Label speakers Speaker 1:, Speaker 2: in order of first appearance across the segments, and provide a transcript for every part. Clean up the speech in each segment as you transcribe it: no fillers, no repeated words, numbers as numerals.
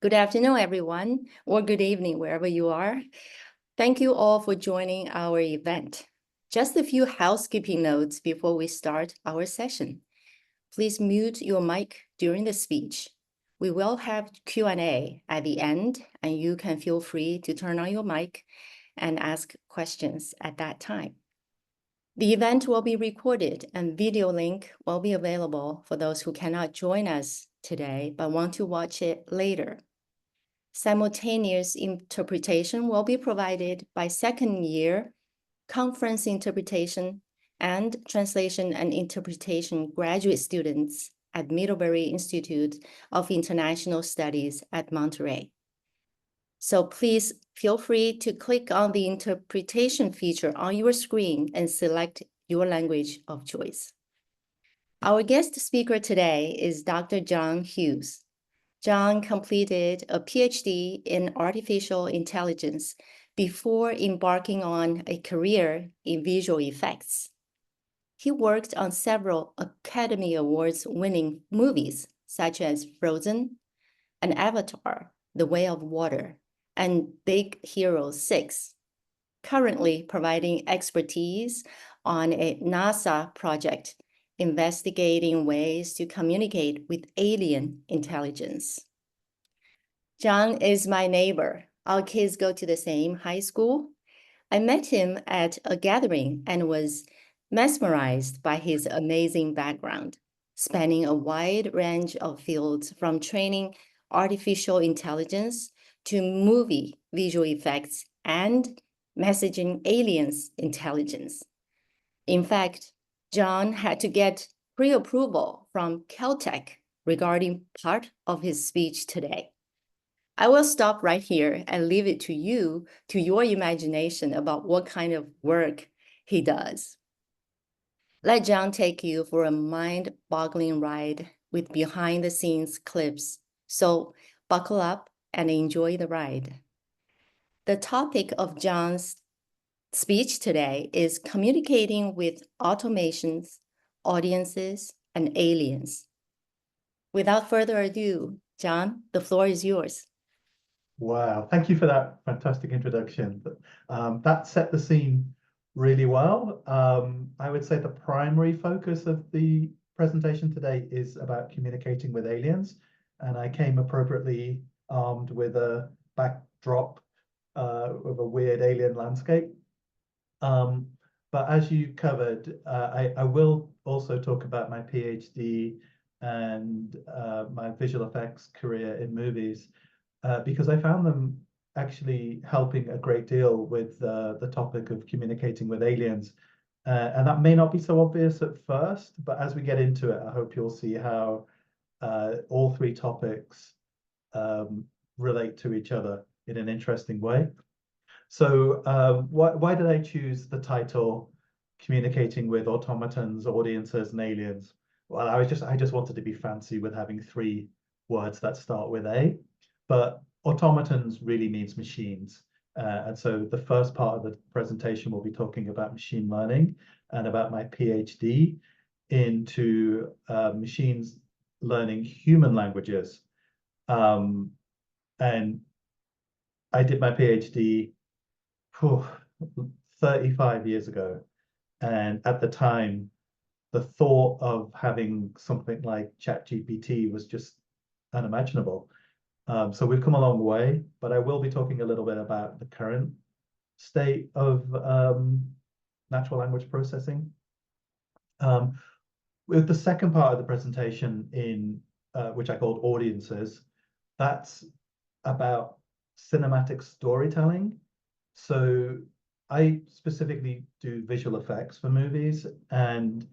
Speaker 1: Good afternoon, everyone, or good evening, wherever you are. Thank you all for joining our event. Just a few housekeeping notes before we start our session. Please mute your mic during the speech. We will have Q&A at the end, and you can feel free to turn on your mic and ask questions at that time. The event will be recorded and video link will be available for those who cannot join us today but want to watch it later. Simultaneous interpretation will be provided by second-year conference interpretation and translation and interpretation graduate students at Middlebury Institute of International Studies at Monterey. So please feel free to click on the interpretation feature on your screen and select your language of choice. Our guest speaker today is Dr. Zhang Hughes. Zhang completed a PhD in artificial intelligence before embarking on a career in visual effects. He worked on several Academy Awards-winning movies, such as Frozen, and Avatar, The Way of Water, and Big Hero 6, currently providing expertise on a NASA project investigating ways to communicate with alien intelligence. Zhang is my neighbor. Our kids go to the same high school. I met him at a gathering and was mesmerized by his amazing background, spanning a wide range of fields from training artificial intelligence to movie visual effects and messaging aliens intelligence. In fact, John had to get pre-approval from Caltech regarding part of his speech today. I will stop right here and leave it to you, to your imagination about what kind of work he does. Let John take you for a mind-boggling ride with behind-the-scenes clips. So buckle up and enjoy the ride. The topic of John's speech today is communicating with automations, audiences, and aliens. Without further ado, John, the floor is yours.
Speaker 2: Wow, thank you for that fantastic introduction. That set the scene really well. I would say the primary focus of the presentation today is about communicating with aliens, and I came appropriately armed with a backdrop of a weird alien landscape. But as you covered, I will also talk about my PhD and my visual effects career in movies. Because I found them actually helping a great deal with the topic of communicating with aliens. And that may not be so obvious at first, but as we get into it, I hope you'll see how all three topics relate to each other in an interesting way. So why did I choose the title Communicating with Automatons, Audiences, and Aliens? Well, I just wanted to be fancy with having three words that start with A. But automatons really means machines. And so the first part of the presentation will be talking about machine learning and about my PhD into machines learning human languages. And I did my PhD 35 years ago. And at the time, the thought of having something like ChatGPT was just unimaginable. So we've come a long way, but I will be talking a little bit about the current state of natural language processing. With the second part of the presentation in which I called audiences, that's about cinematic storytelling. So I specifically do visual effects for movies, and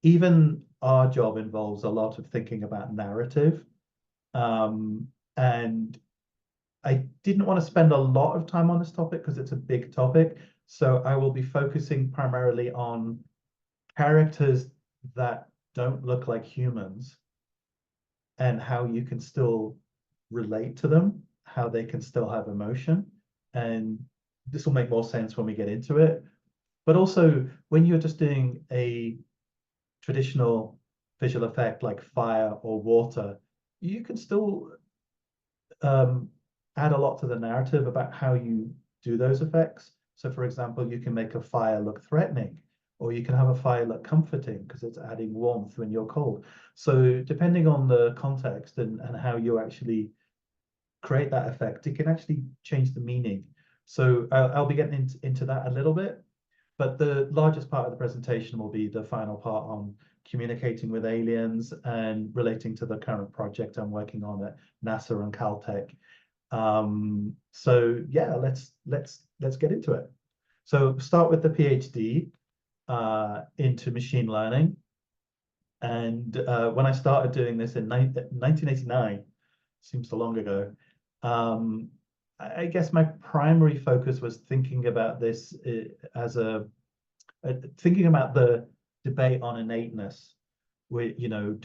Speaker 2: even our job involves a lot of thinking about narrative. And I didn't want to spend a lot of time on this topic because it's a big topic. So I will be focusing primarily on characters that don't look like humans and how you can still relate to them, how they can still have emotion. And this will make more sense when we get into it. But also, when you're just doing a traditional visual effect like fire or water, you can still add a lot to the narrative about how you do those effects. So for example, you can make a fire look threatening, or you can have a fire look comforting because it's adding warmth when you're cold. So depending on the context and how you actually create that effect, it can actually change the meaning. So I'll be getting into that a little bit, but the largest part of the presentation will be the final part on communicating with aliens and relating to the current project I'm working on at NASA and Caltech. So yeah, let's get into it. So start with the PhD into machine learning. And when I started doing this in 1989, seems so long ago, I guess my primary focus was thinking about this as thinking about the debate on innateness. You know,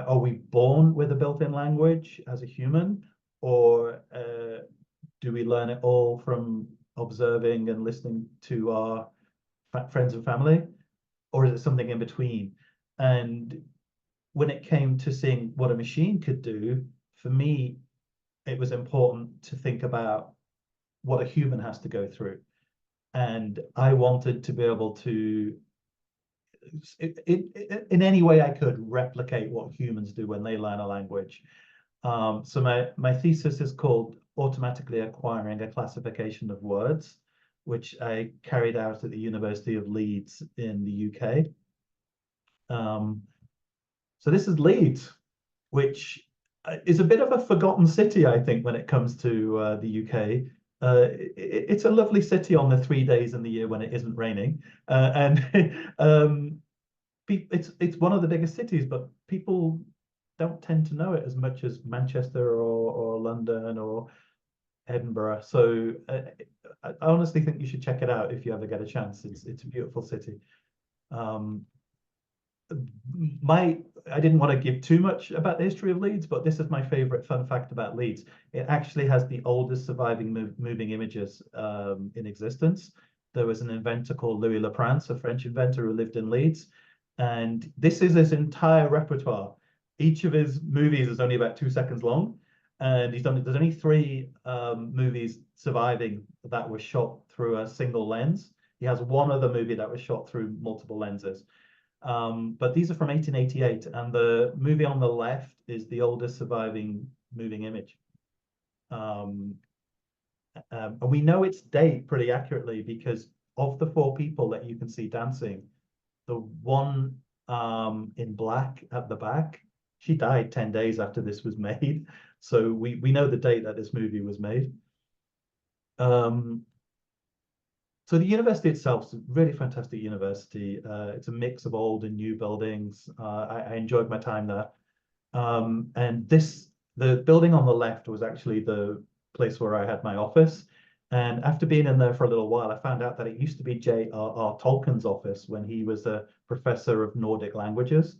Speaker 2: are we born with a built-in language as a human, or do we learn it all from observing and listening to our friends and family, or is it something in between? And when it came to seeing what a machine could do, for me, it was important to think about what a human has to go through. And I wanted to be able to, in any way I could, replicate what humans do when they learn a language. So my thesis is called Automatically Acquiring a Classification of Words, which I carried out at the University of Leeds in the UK. So this is Leeds, which is a bit of a forgotten city, I think, when it comes to the UK. It's a lovely city on the 3 days in the year when it isn't raining, and it's one of the biggest cities, but people don't tend to know it as much as Manchester or London or Edinburgh. So I honestly think you should check it out if you ever get a chance. It's a beautiful city. I didn't want to give too much about the history of Leeds, but this is my favorite fun fact about Leeds. It actually has the oldest surviving moving images in existence. There was an inventor called Louis Leprance, a French inventor who lived in Leeds, and this is his entire repertoire. Each of his movies is only about 2 seconds long, and there's only 3 movies surviving that were shot through a single lens. He has one other movie that was shot through multiple lenses. But these are from 1888, and the movie on the left is the oldest surviving moving image. And we know its date pretty accurately because of the 4 people that you can see dancing, the one in black at the back, she died 10 days after this was made. So we know the date that this movie was made. So the university itself is a really fantastic university. It's a mix of old and new buildings. I enjoyed my time there. And the building on the left was actually the place where I had my office. And after being in there for a little while, I found out that it used to be J.R.R. Tolkien's office when he was a professor of Nordic languages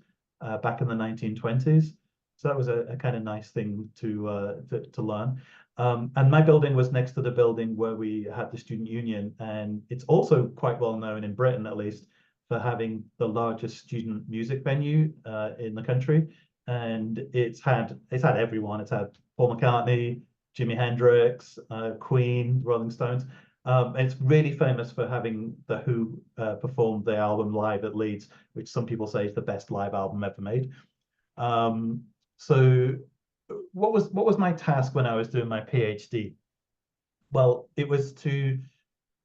Speaker 2: back in the 1920s. So that was a kind of nice thing to learn. And my building was next to the building where we had the student union, and it's also quite well known in Britain, at least, for having the largest student music venue in the country. And it's had everyone. It's had Paul McCartney, Jimi Hendrix, Queen, Rolling Stones. And it's really famous for having the Who perform the album live at Leeds, which some people say is the best live album ever made. So what was my task when I was doing my PhD? Well, it was to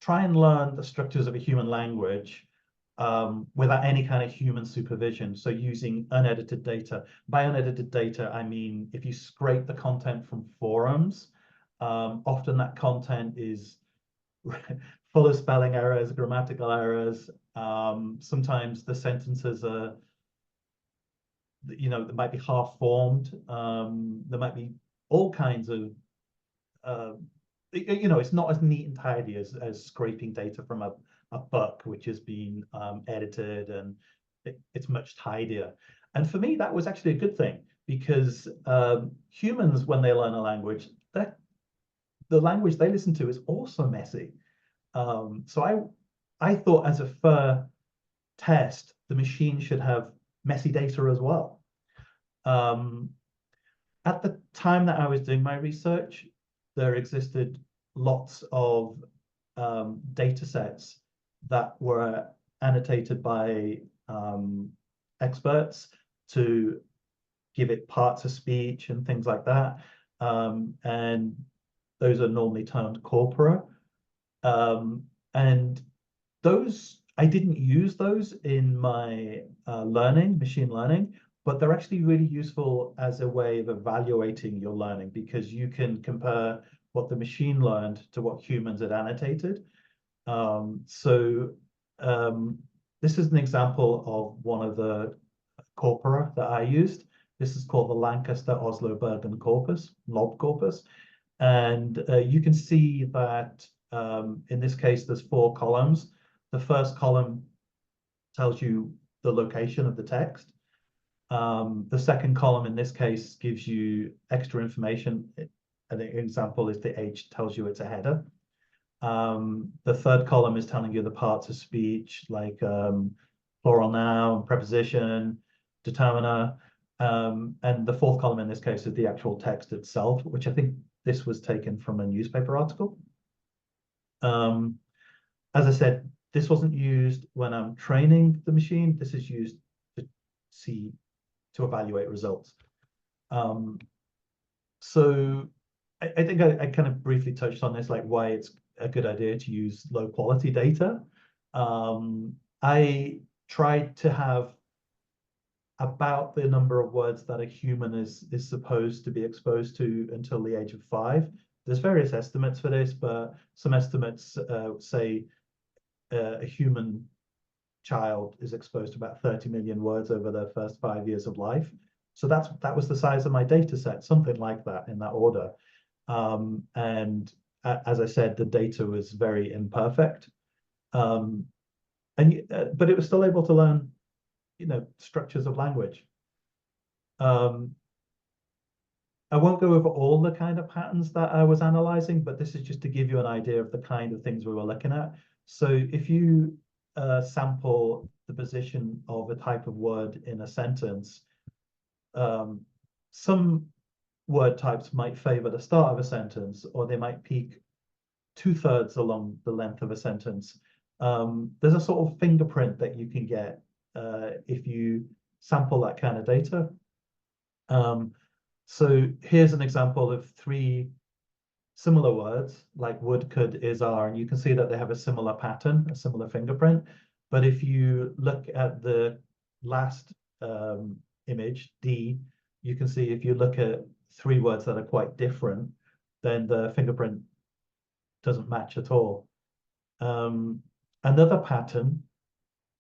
Speaker 2: try and learn the structures of a human language without any kind of human supervision. So using unedited data. By unedited data, I mean, if you scrape the content from forums, often that content is full of spelling errors, grammatical errors. Sometimes the sentences are, they might be half formed. There might be all kinds of, it's not as neat and tidy as scraping data from a book, which has been edited, and it's much tidier. And for me, that was actually a good thing, because humans, when they learn a language, the language they listen to is also messy. So I thought, as a fair test, the machine should have messy data as well. at the time that I was doing my research, there existed lots of data sets that were annotated by experts to give it parts of speech and things like that. And those are normally termed corpora. And those, I didn't use those in my machine learning, but they're actually really useful as a way of evaluating your learning, because you can compare what the machine learned to what humans had annotated. This is an example of one of the corpora that I used. This is called the Lancaster Oslo Bergen corpus, lob corpus. And you can see that in this case, there's 4 columns. The first column tells you the location of the text. The second column in this case gives you extra information. An example is the H tells you it's a header. The third column is telling you the parts of speech, like plural noun, preposition, determiner. And the fourth column in this case is the actual text itself, which I think this was taken from a newspaper article. As I said, this wasn't used when I'm training the machine. This is used to evaluate results. So I think I kind of briefly touched on this, like why it's a good idea to use low quality data. I tried to have about the number of words that a human is supposed to be exposed to until the age of 5. There's various estimates for this, but some estimates say a human child is exposed to about 30 million words over their first 5 years of life. So that was the size of my data set, something like that in that order. And as I said, the data was very imperfect. But it was still able to learn, structures of language. I won't go over all the kind of patterns that I was analyzing, but this is just to give you an idea of the kind of things we were looking at. So if you sample the position of a type of word in a sentence, some word types might favor the start of a sentence, or they might peak 2/3 along the length of a sentence. There's a sort of fingerprint that you can get if you sample that kind of data. So here's an example of 3 similar words, like would, could, is, are, and you can see that they have a similar pattern, a similar fingerprint. But if you look at the last image, D, you can see if you look at 3 words that are quite different, then the fingerprint doesn't match at all. Another pattern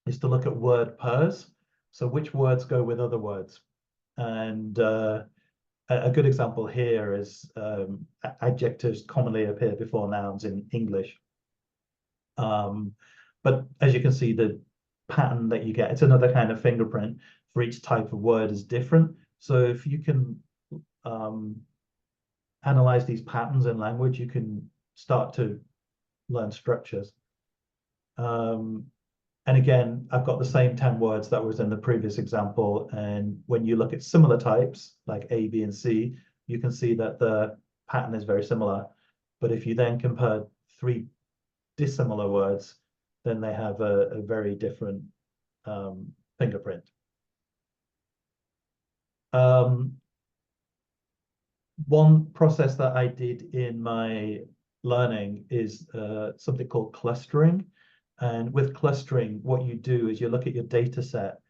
Speaker 2: is to look at word pairs. So which words go with other words? And a good example here is adjectives commonly appear before nouns in English. But as you can see, the pattern that you get, it's another kind of fingerprint for each type of word is different. So if you can analyze these patterns in language, you can start to learn structures. And again, I've got the same 10 words that was in the previous example. And when you look at similar types like A, B, and C, you can see that the pattern is very similar. But if you then compare 3 dissimilar words, then they have a very different fingerprint. One process that I did in my learning is something called clustering. And with clustering, what you do is you look at your data set,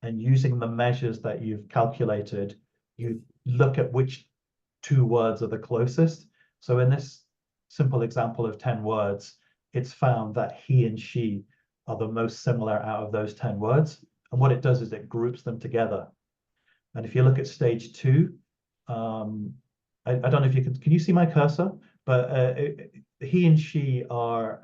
Speaker 2: and using the measures that you've calculated, you look at which 2 words are the closest. So in this simple example of 10 words, it's found that he and she are the most similar out of those 10 words. And what it does is it groups them together. And if you look at stage 2, I don't know if you can you see my cursor? But he and she are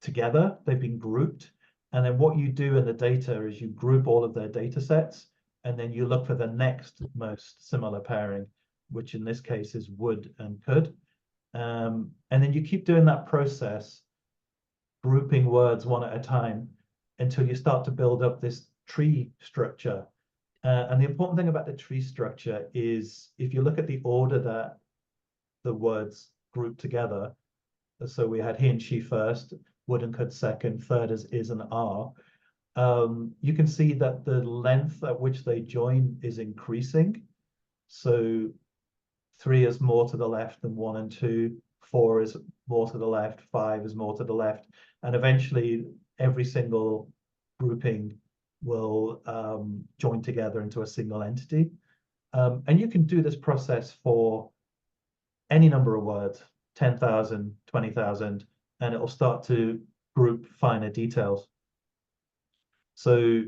Speaker 2: together, they've been grouped. And then what you do in the data is you group all of their data sets, and then you look for the next most similar pairing, which in this case is would and could. And then you keep doing that process, grouping words one at a time, until you start to build up this tree structure. And the important thing about the tree structure is if you look at the order that the words group together, so we had he and she first, would and could second, third is and are, you can see that the length at which they join is increasing. So 3 is more to the left than 1 and 2, 4 is more to the left, 5 is more to the left, and eventually every single grouping will join together into a single entity. And you can do this process for any number of words, 10,000, 20,000, and it'll start to group finer details. So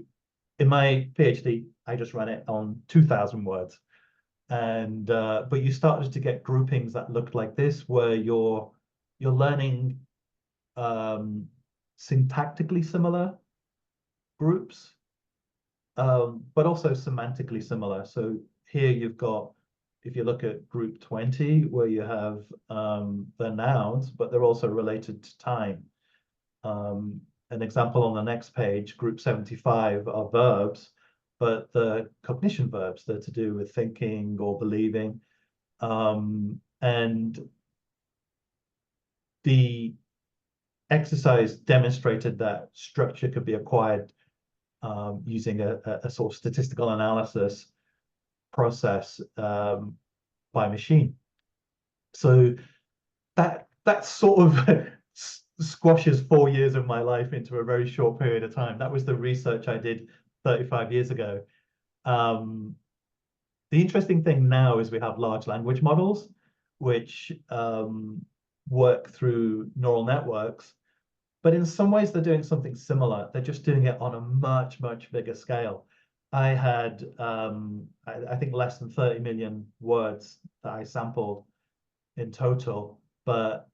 Speaker 2: in my PhD, I just ran it on 2,000 words. And but you started to get groupings that looked like this, where you're learning syntactically similar groups, but also semantically similar. So here you've got, if you look at group 20, where you have the nouns, but they're also related to time. An example on the next page, group 75 are verbs, but the cognition verbs, they're to do with thinking or believing. And the exercise demonstrated that structure could be acquired using a sort of statistical analysis process by machine. So that sort of squashes 4 years of my life into a very short period of time. That was the research I did 35 years ago. The interesting thing now is we have large language models, which work through neural networks, but in some ways they're doing something similar. They're just doing it on a much, much bigger scale. I had, I think, less than 30 million words that I sampled in total, but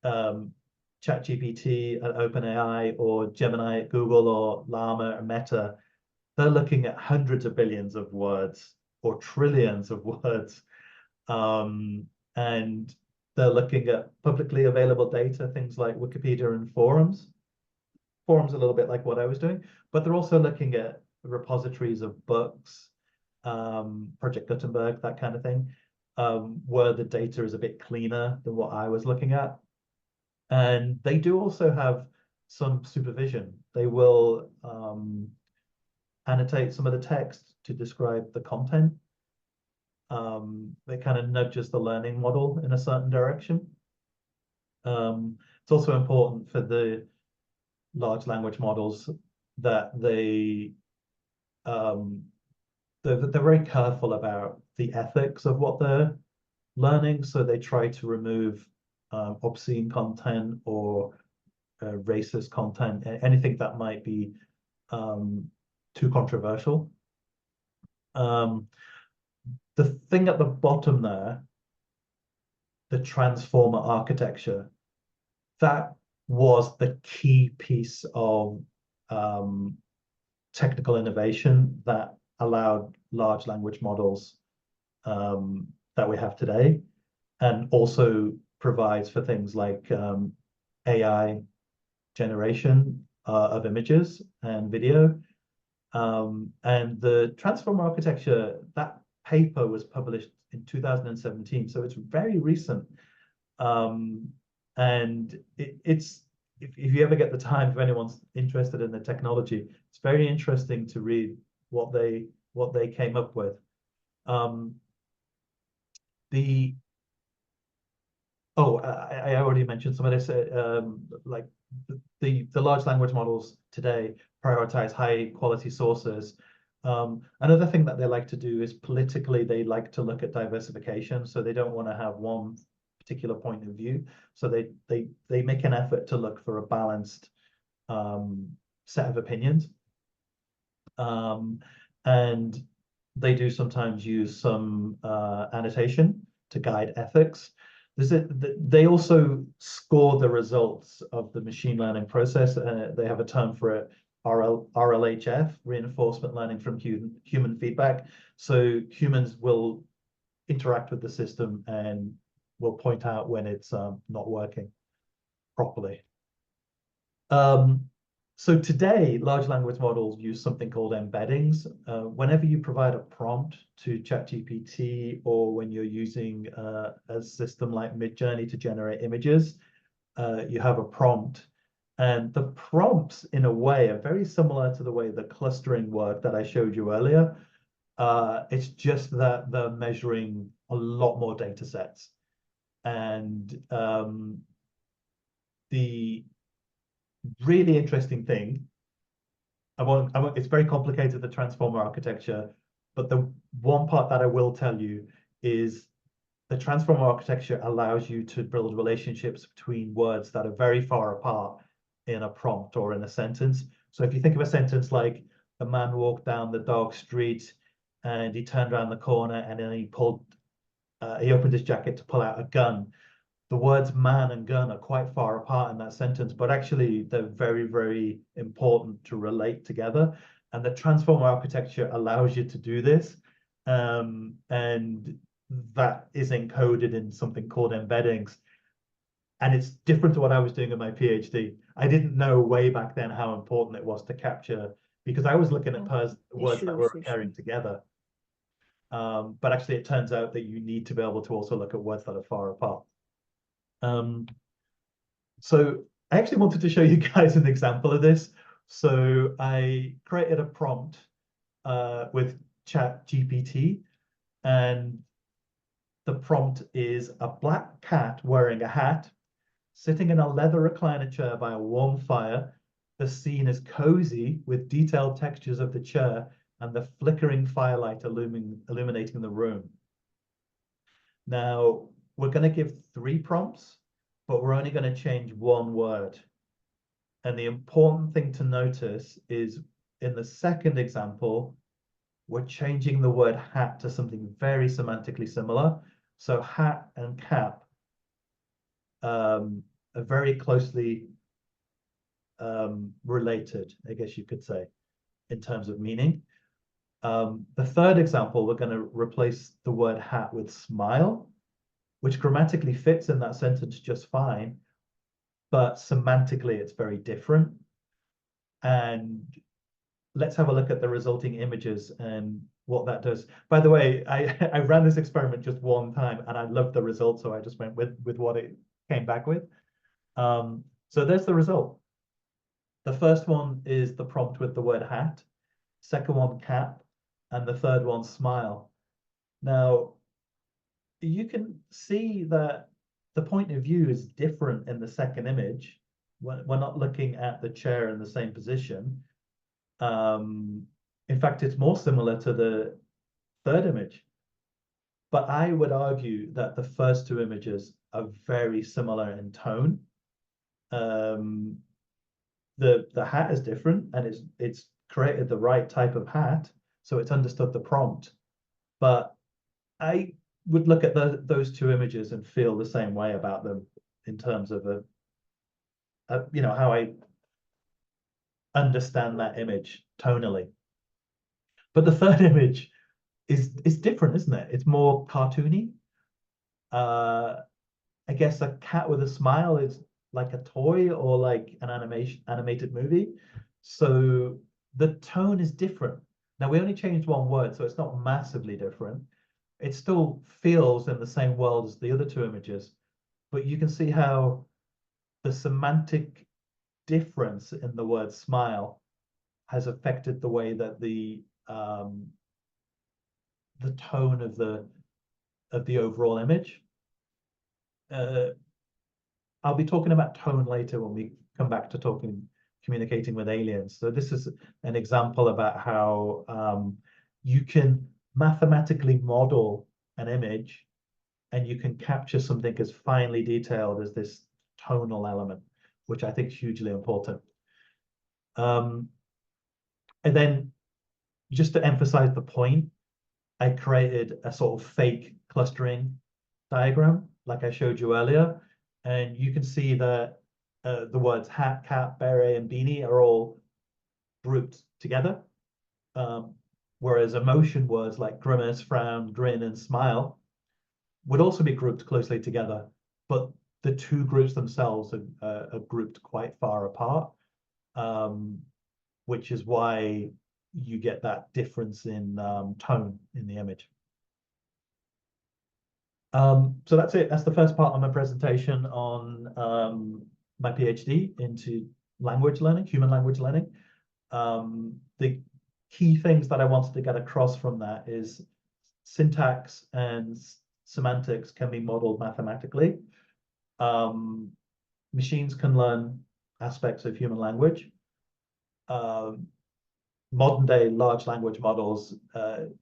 Speaker 2: ChatGPT at OpenAI or Gemini at Google or Llama or Meta, they're looking at hundreds of billions of words or trillions of words. And they're looking at publicly available data, things like Wikipedia and forums. Forums a little bit like what I was doing, but they're also looking at repositories of books, Project Gutenberg, that kind of thing, where the data is a bit cleaner than what I was looking at. And they do also have some supervision. They will annotate some of the text to describe the content. It kind of nudges the learning model in a certain direction. It's also important for the large language models that they're very careful about the ethics of what they're learning. So they try to remove obscene content or racist content, anything that might be too controversial. The thing at the bottom there, the transformer architecture, that was the key piece of technical innovation that allowed large language models that we have today, and also provides for things like AI generation of images and video. And the transformer architecture, that paper was published in 2017, so it's very recent. And it's if you ever get the time, if anyone's interested in the technology, it's very interesting to read what they came up with. I already mentioned some of this. Like the large language models today prioritize high quality sources. Another thing that they like to do is politically, they like to look at diversification. So they don't want to have one particular point of view. So they make an effort to look for a balanced set of opinions. And they do sometimes use some annotation to guide ethics. They also score the results of the machine learning process. They have a term for it, RLHF, reinforcement learning from human feedback. So humans will interact with the system and will point out when it's not working properly. So today, large language models use something called embeddings. Whenever you provide a prompt to ChatGPT, or when you're using a system like Midjourney to generate images, you have a prompt. And the prompts, in a way, are very similar to the way the clustering work that I showed you earlier. It's just that they're measuring a lot more data sets. And the really interesting thing, it's very complicated, the transformer architecture, but the one part that I will tell you is the transformer architecture allows you to build relationships between words that are very far apart in a prompt or in a sentence. So if you think of a sentence like, the man walked down the dark street and he turned around the corner and then he opened his jacket to pull out a gun. The words man and gun are quite far apart in that sentence, but actually they're very, very important to relate together. And the transformer architecture allows you to do this. And that is encoded in something called embeddings. And it's different to what I was doing in my PhD. I didn't know way back then how important it was to capture, because I was looking at words that were occurring together. But actually, it turns out that you need to be able to also look at words that are far apart. So I actually wanted to show you guys an example of this. So I created a prompt with ChatGPT, and the prompt is a black cat wearing a hat, sitting in a leather recliner chair by a warm fire. The scene is cozy with detailed textures of the chair and the flickering firelight illuminating the room. Now, we're going to give 3 prompts, but we're only going to change 1 word. And the important thing to notice is in the second example, we're changing the word hat to something very semantically similar. So hat and cap are very closely related, I guess you could say, in terms of meaning. The third example, we're going to replace the word hat with smile, which grammatically fits in that sentence just fine, but semantically it's very different. And let's have a look at the resulting images and what that does. By the way, I ran this experiment just one time and I loved the result, so I just went with what it came back with. So there's the result. The first one is the prompt with the word hat, second one cap, and the third one smile. Now, you can see that the point of view is different in the second image. We're not looking at the chair in the same position. In fact, it's more similar to the third image. But I would argue that the first 2 images are very similar in tone. The hat is different, and it's created the right type of hat, so it's understood the prompt. But I would look at those 2 images and feel the same way about them in terms of how I understand that image tonally. But the third image is different, isn't it? It's more cartoony. I guess a cat with a smile is like a toy or like an animated movie. So the tone is different. Now we only changed 1 word, so it's not massively different. It still feels in the same world as the other 2 images, but you can see how the semantic difference in the word smile has affected the way that the tone of the overall image. I'll be talking about tone later when we come back to communicating with aliens. So this is an example about how you can mathematically model an image and you can capture something as finely detailed as this tonal element, which I think is hugely important. And then just to emphasize the point, I created a sort of fake clustering diagram, like I showed you earlier. And you can see that the words hat, cap, beret, and beanie are all grouped together. Whereas emotion words like grimace, frown, grin, and smile would also be grouped closely together. But the 2 groups themselves are grouped quite far apart. which is why you get that difference in tone in the image. So that's it. That's the first part of my presentation on my PhD into language learning, human language learning. The key things that I wanted to get across from that is syntax and semantics can be modeled mathematically. Machines can learn aspects of human language. Modern day large language models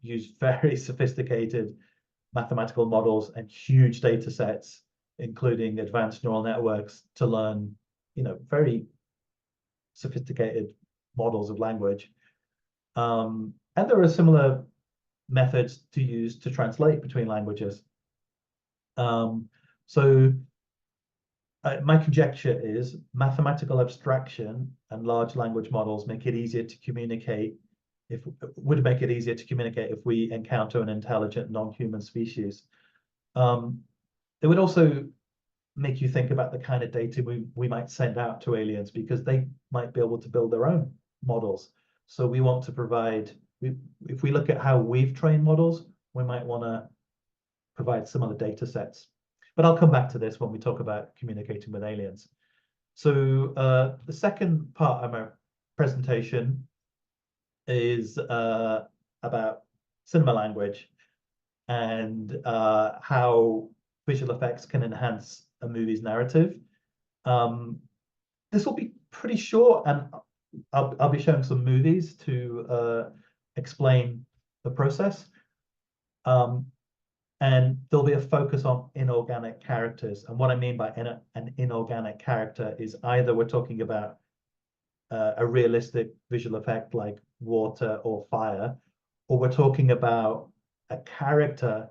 Speaker 2: use very sophisticated mathematical models and huge data sets, including advanced neural networks, to learn, very sophisticated models of language. And there are similar methods to use to translate between languages. So my conjecture is mathematical abstraction and large language models make it easier to communicate would make it easier to communicate if we encounter an intelligent non-human species. It would also make you think about the kind of data we might send out to aliens, because they might be able to build their own models. So we want to provide, if we look at how we've trained models, we might want to provide some other data sets. But I'll come back to this when we talk about communicating with aliens. So the second part of my presentation is about cinema language and how visual effects can enhance a movie's narrative. This will be pretty short, and I'll be showing some movies to explain the process. And there'll be a focus on inorganic characters. And what I mean by an inorganic character is either we're talking about a realistic visual effect like water or fire, or we're talking about a character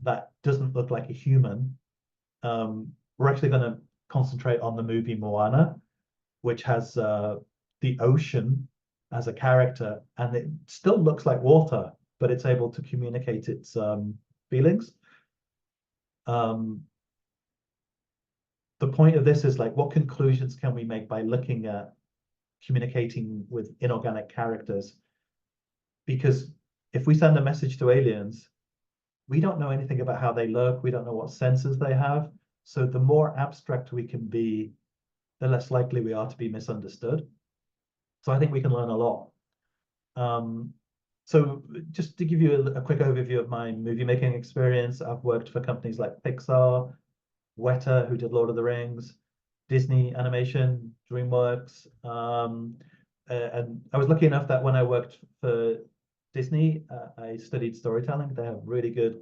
Speaker 2: that doesn't look like a human. We're actually going to concentrate on the movie Moana, which has the ocean as a character, and it still looks like water, but it's able to communicate its feelings. The point of this is like, what conclusions can we make by looking at communicating with inorganic characters? Because if we send a message to aliens, we don't know anything about how they look. We don't know what senses they have. So the more abstract we can be, the less likely we are to be misunderstood. So I think we can learn a lot. So just to give you a quick overview of my movie making experience, I've worked for companies like Pixar, Weta, who did Lord of the Rings, Disney Animation, DreamWorks. And I was lucky enough that when I worked for Disney, I studied storytelling. They have really good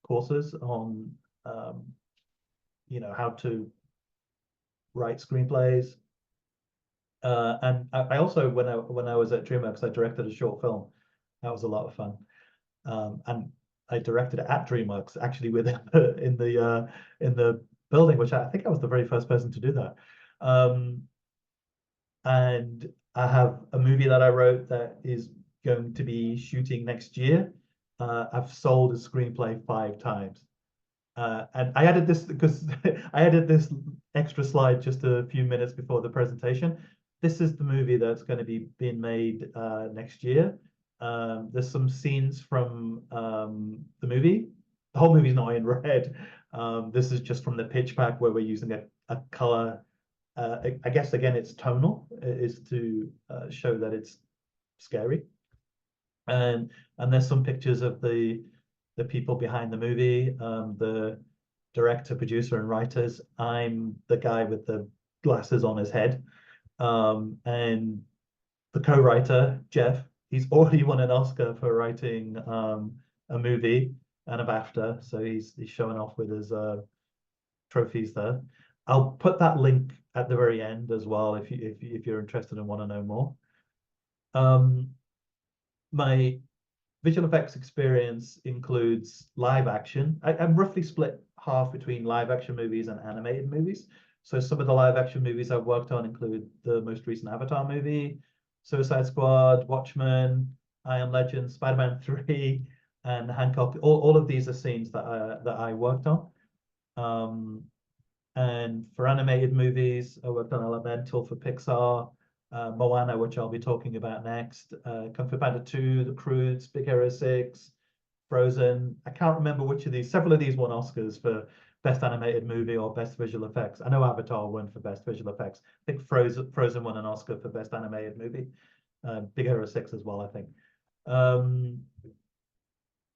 Speaker 2: courses on, how to write screenplays. And I also, when I was at DreamWorks, I directed a short film. That was a lot of fun. And I directed it at DreamWorks, actually within in the building, which I think I was the very first person to do that. And I have a movie that I wrote that is going to be shooting next year. I've sold a screenplay 5 times. And I added this because I added this extra slide just a few minutes before the presentation. This is the movie that's going to be being made next year. There's some scenes from the movie. The whole movie's not in red. This is just from the pitch pack where we're using a color. I guess, again, it's tonal, is to show that it's scary. And there's some pictures of the people behind the movie, the director, producer, and writers. I'm the guy with the glasses on his head. And the co-writer, Jeff, he's already won an Oscar for writing a movie and a BAFTA, so he's showing off with his trophies there. I'll put that link at the very end as well if you're interested and want to know more. My visual effects experience includes live action. I'm roughly split half between live action movies and animated movies. So some of the live action movies I've worked on include the most recent Avatar movie, Suicide Squad, Watchmen, I Am Legend, Spider-Man 3, and Hancock. All of these are scenes that I worked on. And for animated movies, I worked on Elemental for Pixar, Moana, which I'll be talking about next, Kung Fu Panda 2, The Croods, Big Hero 6, Frozen. I can't remember which of these. Several of these won Oscars for Best Animated Movie or Best Visual Effects. I know Avatar won for Best Visual Effects. I think Frozen won an Oscar for Best Animated Movie. Big Hero 6 as well, I think.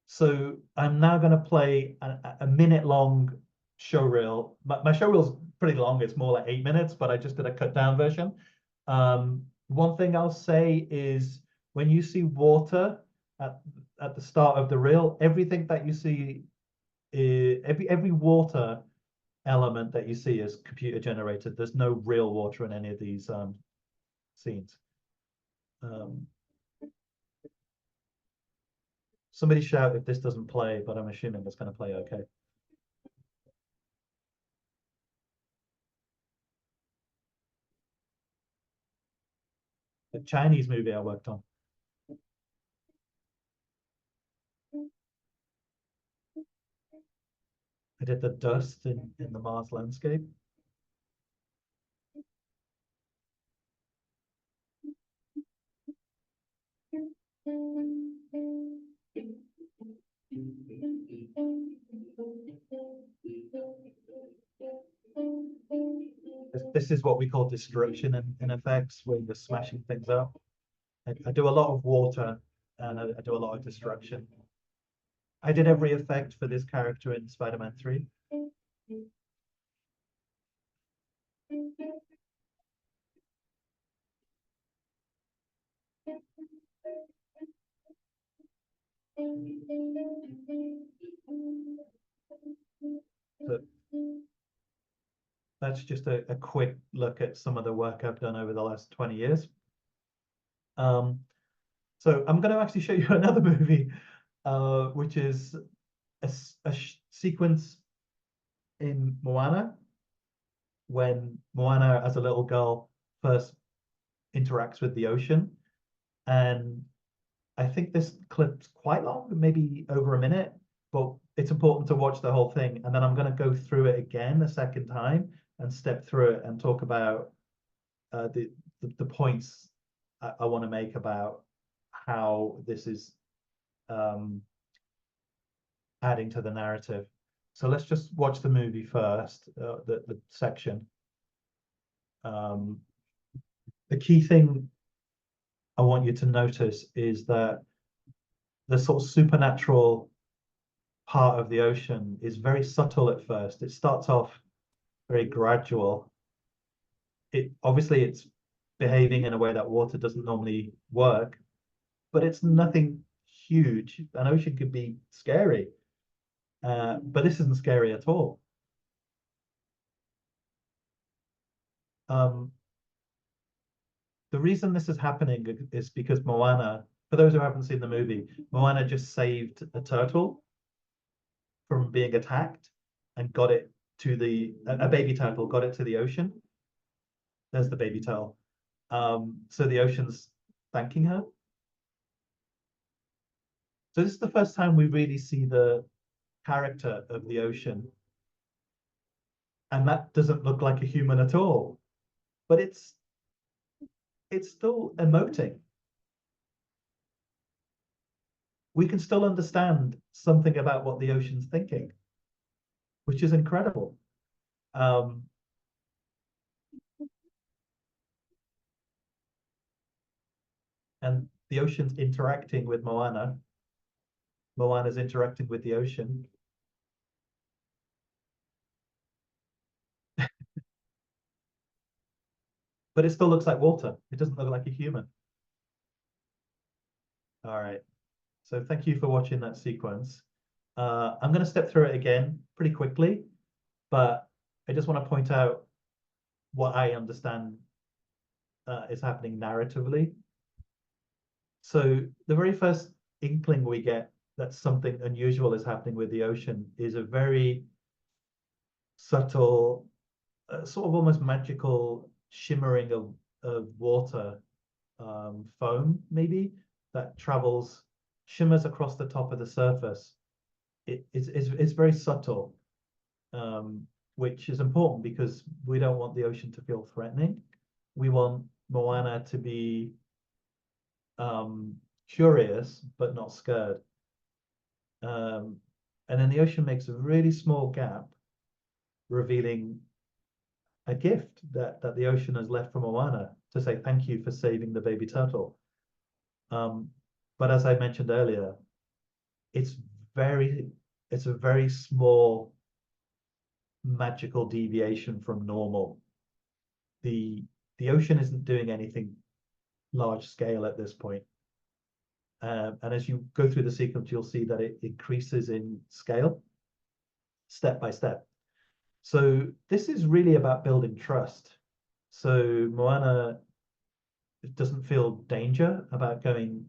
Speaker 2: So I'm now going to play a minute long show reel. My show reel's pretty long. It's more like 8 minutes, but I just did a cut down version. One thing I'll say is when you see water at the start of the reel, everything that you see, every water element that you see is computer generated. There's no real water in any of these scenes. Somebody shout if this doesn't play, but I'm assuming it's going to play okay. The Chinese movie I worked on. I did the dust in the Mars landscape. This is what we call destruction in effects, where you're smashing things up. I do a lot of water and I do a lot of destruction. I did every effect for this character in Spider-Man 3. So that's just a quick look at some of the work I've done over the last 20 years. So I'm going to actually show you another movie, which is a sequence in Moana, when Moana, as a little girl, first interacts with the ocean. And I think this clip's quite long, maybe over a minute, but it's important to watch the whole thing. And then I'm going to go through it again a second time and step through it and talk about the points I want to make about how this is adding to the narrative. So let's just watch the movie first, the section. The key thing I want you to notice is that the sort of supernatural part of the ocean is very subtle at first. It starts off very gradual. It's behaving in a way that water doesn't normally work, but it's nothing huge. An ocean could be scary, but this isn't scary at all. The reason this is happening is because Moana, for those who haven't seen the movie, Moana just saved a turtle from being attacked and got it to a baby turtle, got it to the ocean. There's the baby turtle. So the ocean's thanking her. So this is the first time we really see the character of the ocean. And that doesn't look like a human at all. But it's still emoting. We can still understand something about what the ocean's thinking, which is incredible. And the ocean's interacting with Moana. Moana's interacting with the ocean. But it still looks like water. It doesn't look like a human. All right. So thank you for watching that sequence. I'm going to step through it again pretty quickly, but I just want to point out what I understand is happening narratively. So the very first inkling we get that something unusual is happening with the ocean is a very subtle, sort of almost magical shimmering of water, foam maybe, that shimmers across the top of the surface. It's very subtle. which is important because we don't want the ocean to feel threatening. We want Moana to be curious but not scared. And then the ocean makes a really small gap, revealing a gift that the ocean has left for Moana to say thank you for saving the baby turtle. But as I mentioned earlier, it's very it's a very small magical deviation from normal. The ocean isn't doing anything large scale at this point. And as you go through the sequence, you'll see that it increases in scale step by step. So this is really about building trust. So Moana doesn't feel danger about going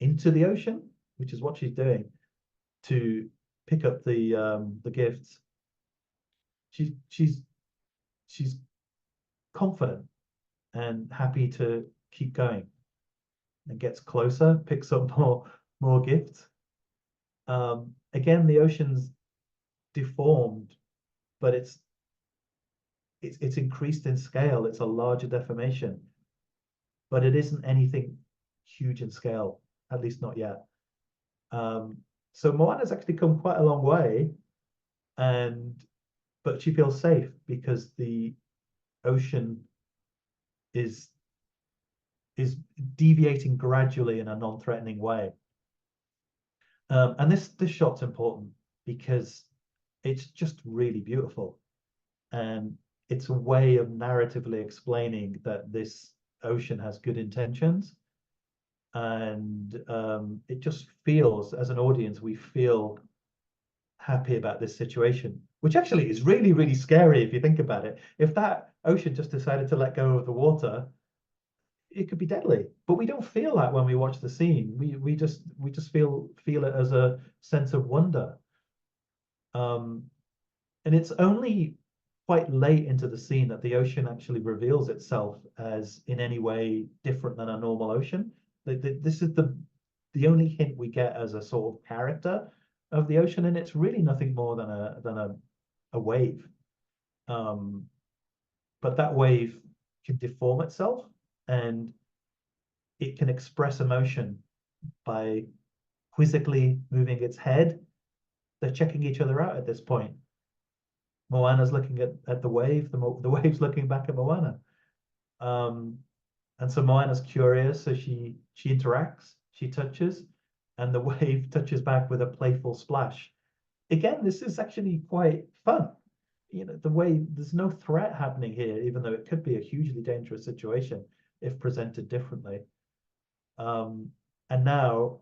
Speaker 2: into the ocean, which is what she's doing to pick up the gifts. She's confident and happy to keep going, and gets closer, picks up more gifts. Again, the ocean's deformed, but it's increased in scale. It's a larger deformation, but it isn't anything huge in scale, at least not yet. So Moana's actually come quite a long way, but she feels safe because the ocean is deviating gradually in a non-threatening way. And this shot's important because it's just really beautiful, and it's a way of narratively explaining that this ocean has good intentions, and it just feels, as an audience, we feel happy about this situation, which actually is really, really scary if you think about it. If that ocean just decided to let go of the water, it could be deadly. But we don't feel that when we watch the scene. We just feel it as a sense of wonder. And it's only quite late into the scene that the ocean actually reveals itself as in any way different than a normal ocean. This is the only hint we get as a sort of character of the ocean, and it's really nothing more than a wave. But that wave can deform itself, and it can express emotion by quizzically moving its head. They're checking each other out at this point. Moana's looking at the wave, the wave's looking back at Moana. And so Moana's curious, so she interacts, she touches, and the wave touches back with a playful splash. Again, this is actually quite fun. You know, the way there's no threat happening here, even though it could be a hugely dangerous situation if presented differently. And now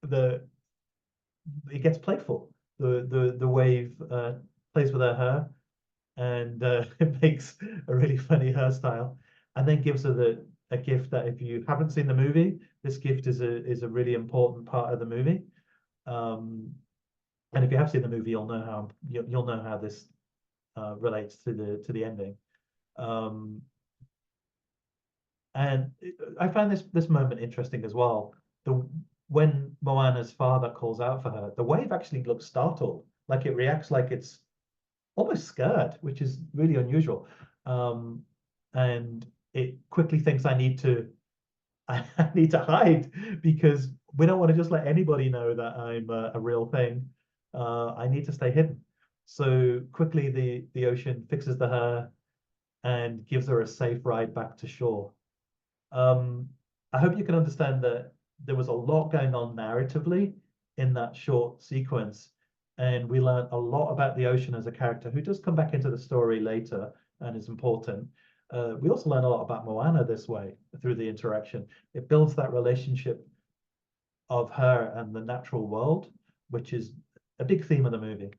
Speaker 2: it gets playful. The wave plays with her hair, and it makes a really funny hairstyle, and then gives her a gift that, if you haven't seen the movie, this gift is a really important part of the movie. And if you have seen the movie, you'll know how this relates to the ending. And I found this moment interesting as well. When Moana's father calls out for her, the wave actually looks startled, like it reacts like it's almost scared, which is really unusual. And it quickly thinks, I need to hide, because we don't want to just let anybody know that I'm a real thing. I need to stay hidden. So quickly the ocean fixes the hair and gives her a safe ride back to shore. I hope you can understand that there was a lot going on narratively in that short sequence, and we learned a lot about the ocean as a character who does come back into the story later and is important. We also learn a lot about Moana this way through the interaction. It builds that relationship of her and the natural world, which is a big theme of the movie.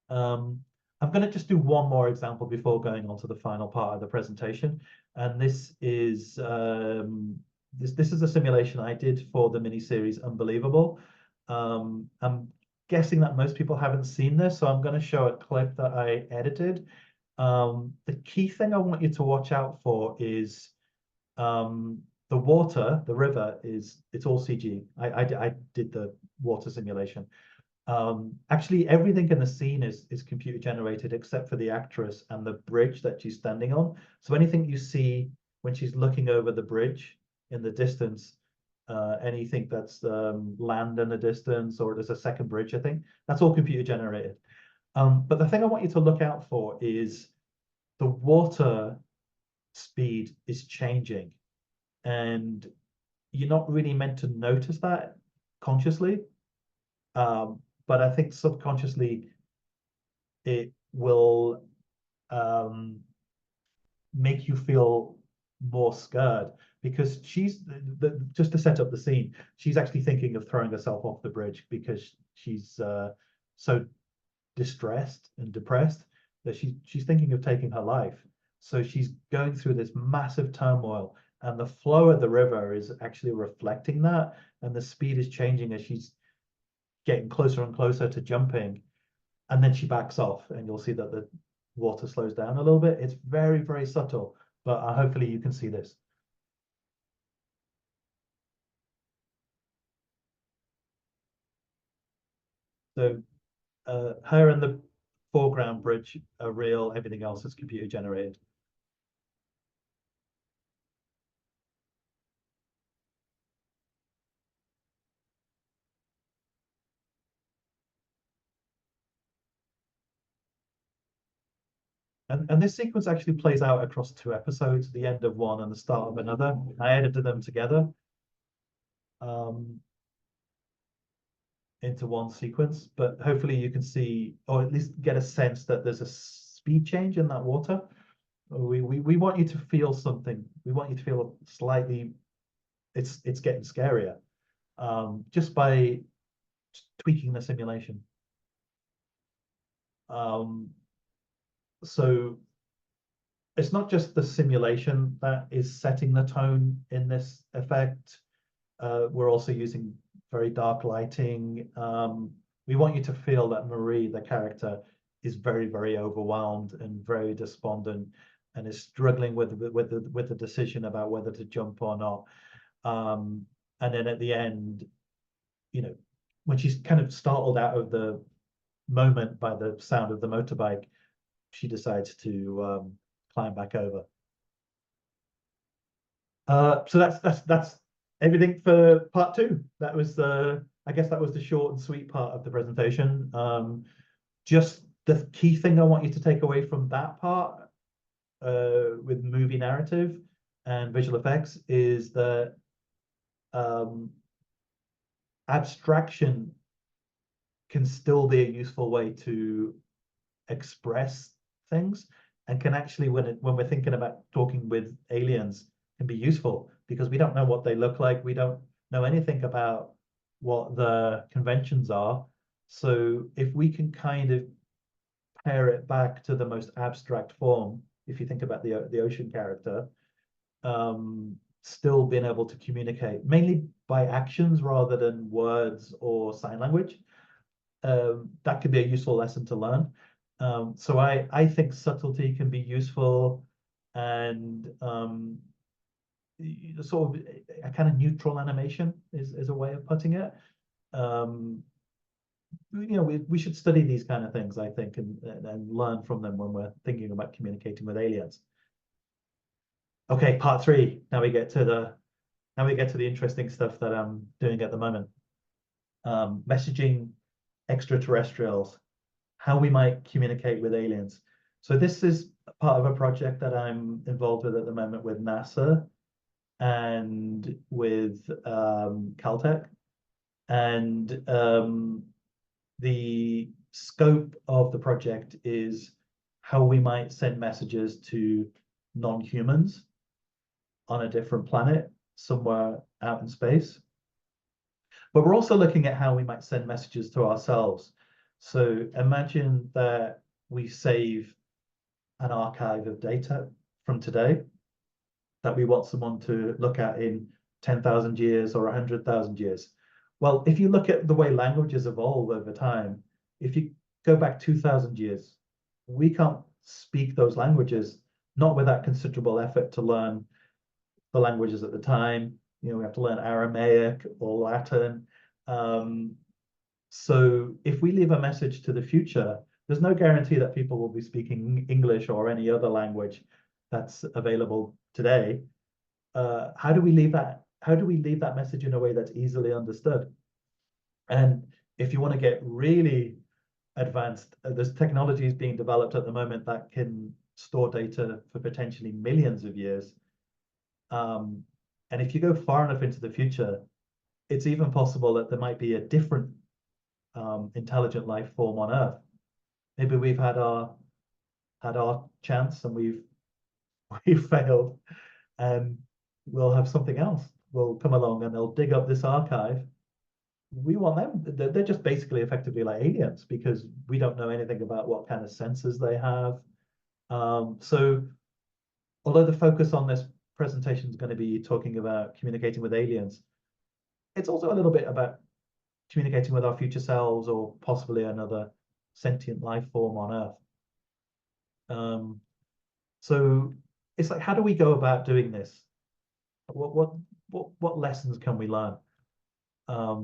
Speaker 2: I'm going to just do one more example before going on to the final part of the presentation, and this is this is a simulation I did for the miniseries Unbelievable. I'm guessing that most people haven't seen this, so I'm going to show a clip that I edited. The key thing I want you to watch out for is the water, the river it's all CG. I did the water simulation. Actually, everything in the scene is computer generated except for the actress and the bridge that she's standing on. So anything you see when she's looking over the bridge in the distance, anything that's land in the distance, or there's a second bridge, I think, that's all computer generated. But the thing I want you to look out for is the water speed is changing, and you're not really meant to notice that consciously. But I think subconsciously it will make you feel more scared, because she's just to set up the scene, she's actually thinking of throwing herself off the bridge because she's so distressed and depressed that she's thinking of taking her life. So she's going through this massive turmoil, and the flow of the river is actually reflecting that, and the speed is changing as she's getting closer and closer to jumping, and then she backs off, and you'll see that the water slows down a little bit. It's very, very subtle, but hopefully you can see this. So her and the foreground bridge are real, everything else is computer generated. And this sequence actually plays out across two episodes, the end of one and the start of another. I edited them together um, into one sequence, but hopefully you can see, or at least get a sense that there's a speed change in that water. We want you to feel something. We want you to feel slightly, it's getting scarier, just by tweaking the simulation. So it's not just the simulation that is setting the tone in this effect. We're also using very dark lighting. We want you to feel that Marie, the character, is very, very overwhelmed and very despondent, and is struggling with the decision about whether to jump or not. And then at the end, you know, when she's kind of startled out of the moment by the sound of the motorbike, she decides to climb back over. So that's everything for part two. That was I guess that was the short and sweet part of the presentation. Just the key thing I want you to take away from that part with movie narrative and visual effects is that abstraction can still be a useful way to express things, and can actually, when we're thinking about talking with aliens, can be useful, because we don't know what they look like, we don't know anything about what the conventions are. So if we can kind of pare it back to the most abstract form, if you think about the ocean character, still being able to communicate mainly by actions rather than words or sign language, that could be a useful lesson to learn. So I think subtlety can be useful, and sort of a kind of neutral animation is a way of putting it. You know, we should study these kind of things, I think, and learn from them when we're thinking about communicating with aliens. Okay, part three. Now we get to the interesting stuff that I'm doing at the moment. Messaging extraterrestrials, how we might communicate with aliens. So this is part of a project that I'm involved with at the moment with NASA and with Caltech. And the scope of the project is how we might send messages to non-humans on a different planet somewhere out in space. But we're also looking at how we might send messages to ourselves. So imagine that we save an archive of data from today that we want someone to look at in 10,000 years or 100,000 years. Well, if you look at the way languages evolve over time, if you go back 2,000 years, we can't speak those languages, not without considerable effort to learn the languages at the time. You know, we have to learn Aramaic or Latin. So if we leave a message to the future, there's no guarantee that people will be speaking English or any other language that's available today. How do we leave that? How do we leave that message in a way that's easily understood? And if you want to get really advanced, there's technologies being developed at the moment that can store data for potentially millions of years. And if you go far enough into the future, it's even possible that there might be a different intelligent life form on Earth. Maybe we've had our chance and we've failed, and we'll have something else will come along and they'll dig up this archive. We want them. They're just basically effectively like aliens because we don't know anything about what kind of sensors they have. So although the focus on this presentation is going to be talking about communicating with aliens, it's also a little bit about communicating with our future selves or possibly another sentient life form on Earth. So it's like, how do we go about doing this? What lessons can we learn? I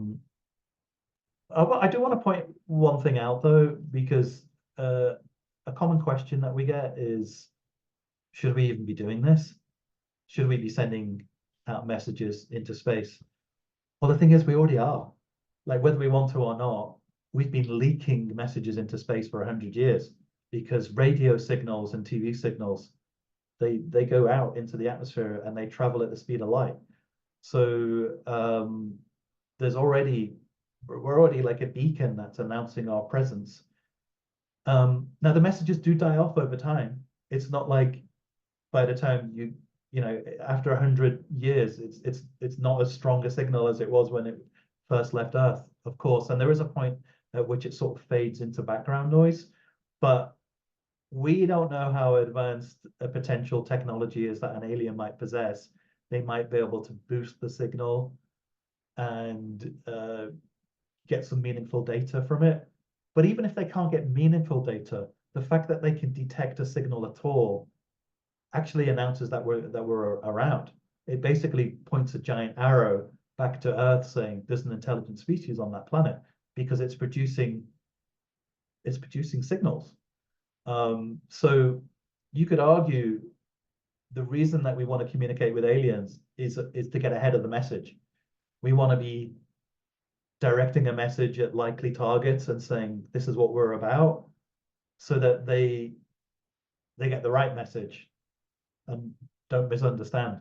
Speaker 2: do want to point one thing out though, because a common question that we get is, should we even be doing this? Should we be sending out messages into space? Well, the thing is, we already are. Like, whether we want to or not, we've been leaking messages into space for 100 years because radio signals and TV signals, they go out into the atmosphere and they travel at the speed of light. So we're already like a beacon that's announcing our presence. Now the messages do die off over time. It's not like by the time after 100 years, it's not as strong a signal as it was when it first left Earth, of course. And there is a point at which it sort of fades into background noise, but we don't know how advanced a potential technology is that an alien might possess. They might be able to boost the signal and get some meaningful data from it. But even if they can't get meaningful data, the fact that they can detect a signal at all actually announces that we're around. It basically points a giant arrow back to Earth saying there's an intelligent species on that planet because it's producing signals. So you could argue the reason that we want to communicate with aliens is to get ahead of the message. We want to be directing a message at likely targets and saying this is what we're about, so that they get the right message and don't misunderstand.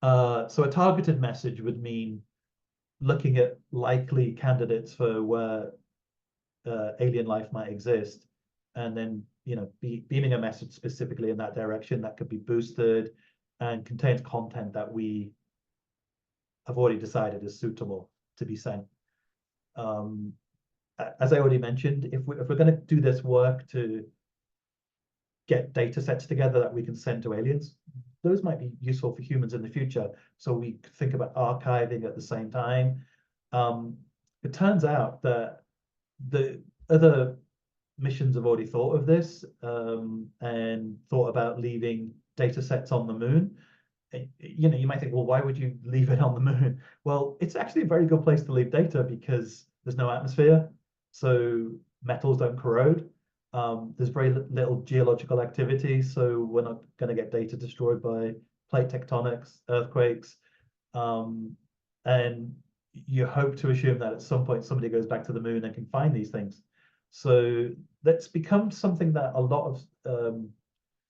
Speaker 2: So a targeted message would mean looking at likely candidates for where alien life might exist, and then beaming a message specifically in that direction that could be boosted and contains content that we have already decided is suitable to be sent. As I already mentioned, if we're going to do this work to get data sets together that we can send to aliens, those might be useful for humans in the future. So we think about archiving at the same time. It turns out that the other missions have already thought of this and thought about leaving data sets on the moon. You might think, well, why would you leave it on the moon? Well, it's actually a very good place to leave data because there's no atmosphere, so metals don't corrode. There's very little geological activity, so we're not going to get data destroyed by plate tectonics, earthquakes, and you hope to assume that at some point somebody goes back to the moon and can find these things. So that's become something that a lot of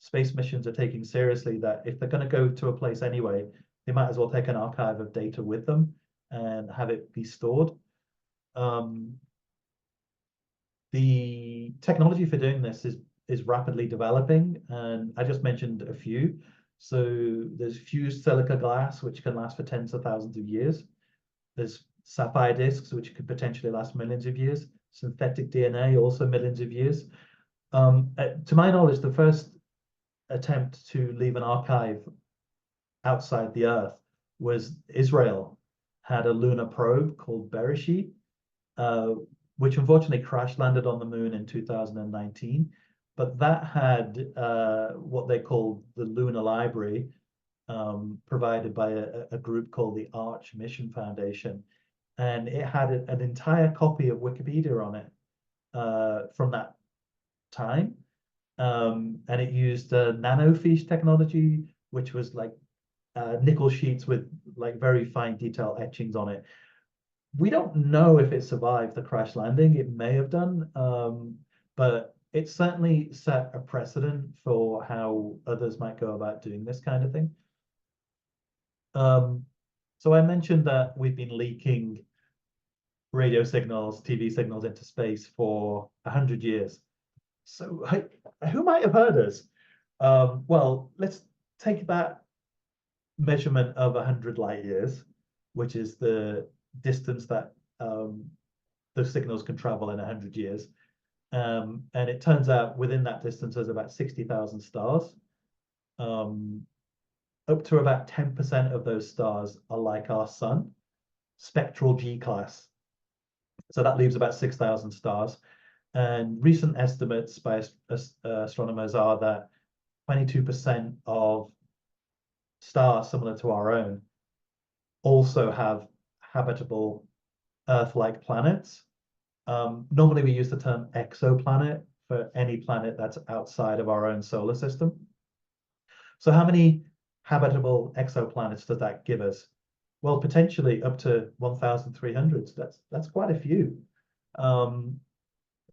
Speaker 2: space missions are taking seriously, that if they're going to go to a place anyway, they might as well take an archive of data with them and have it be stored. The technology for doing this is rapidly developing, and I just mentioned a few. So there's fused silica glass, which can last for tens of thousands of years. There's sapphire disks, which could potentially last millions of years. Synthetic DNA, also millions of years. To my knowledge, the first attempt to leave an archive outside the Earth was Israel had a lunar probe called Bereshit, which unfortunately crash landed on the moon in 2019. But that had what they called the Lunar Library, provided by a group called the Arch Mission Foundation. and it had an entire copy of Wikipedia on it from that time. And it used nanofiche technology, which was like nickel sheets with like very fine detail etchings on it. We don't know if it survived the crash landing. It may have done, but it certainly set a precedent for how others might go about doing this kind of thing. So I mentioned that we've been leaking radio signals, TV signals into space for 100 years. So who might have heard us? Well, let's take that measurement of 100 light years, which is the distance that those signals can travel in 100 years. And it turns out within that distance, there's about 60,000 stars. Up to about 10% of those stars are like our sun, spectral G class. So that leaves about 6,000 stars. And recent estimates by astronomers are that 22% of stars similar to our own also have habitable Earth-like planets. Normally we use the term exoplanet for any planet that's outside of our own solar system. So how many habitable exoplanets does that give us? Well, potentially up to 1,300. That's quite a few. And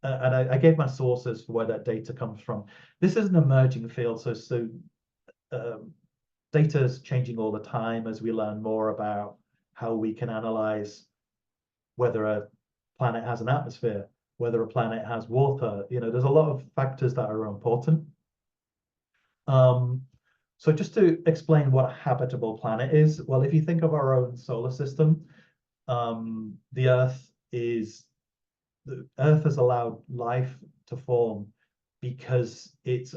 Speaker 2: I gave my sources for where that data comes from. This is an emerging field, so data is changing all the time as we learn more about how we can analyze whether a planet has an atmosphere, whether a planet has water. You know, there's a lot of factors that are important. So just to explain what a habitable planet is, well, if you think of our own solar system, the Earth has allowed life to form because it's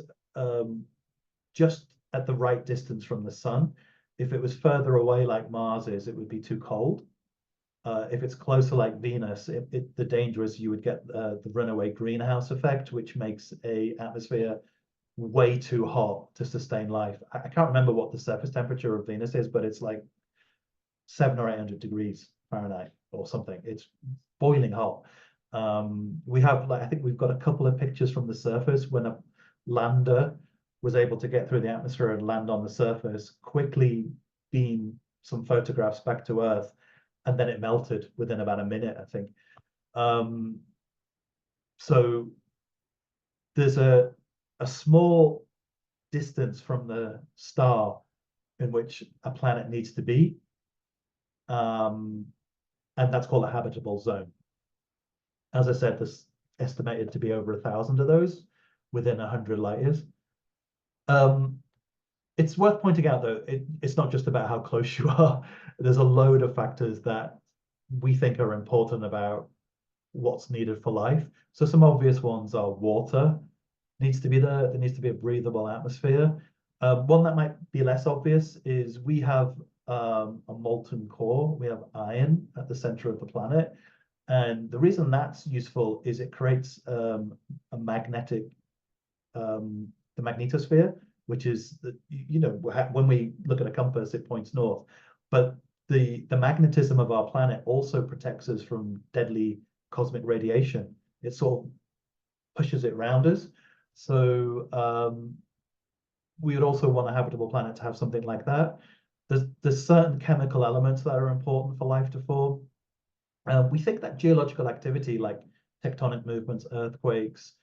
Speaker 2: just at the right distance from the sun. If it was further away like Mars is, it would be too cold. If it's closer like Venus, the danger is you would get the runaway greenhouse effect, which makes a atmosphere way too hot to sustain life. I can't remember what the surface temperature of Venus is, but it's like 700 or 800 degrees Fahrenheit or something. It's boiling hot. We have like, I think we've got a couple of pictures from the surface when a lander was able to get through the atmosphere and land on the surface, quickly beam some photographs back to Earth, and then it melted within about a minute, I think. So there's a small distance from the star in which a planet needs to be, and that's called a habitable zone. As I said, there's estimated to be over 1,000 of those within 100 light years. It's worth pointing out, though, it's not just about how close you are. There's a load of factors that we think are important about what's needed for life. So some obvious ones are water needs to be there. There needs to be a breathable atmosphere. One that might be less obvious is we have a molten core. We have iron at the center of the planet. And the reason that's useful is it creates a magnetic, the magnetosphere, which is, when we look at a compass, it points north. But the magnetism of our planet also protects us from deadly cosmic radiation. It sort of pushes it around us. So we would also want a habitable planet to have something like that. There's certain chemical elements that are important for life to form. We think that geological activity like tectonic movements, earthquakes,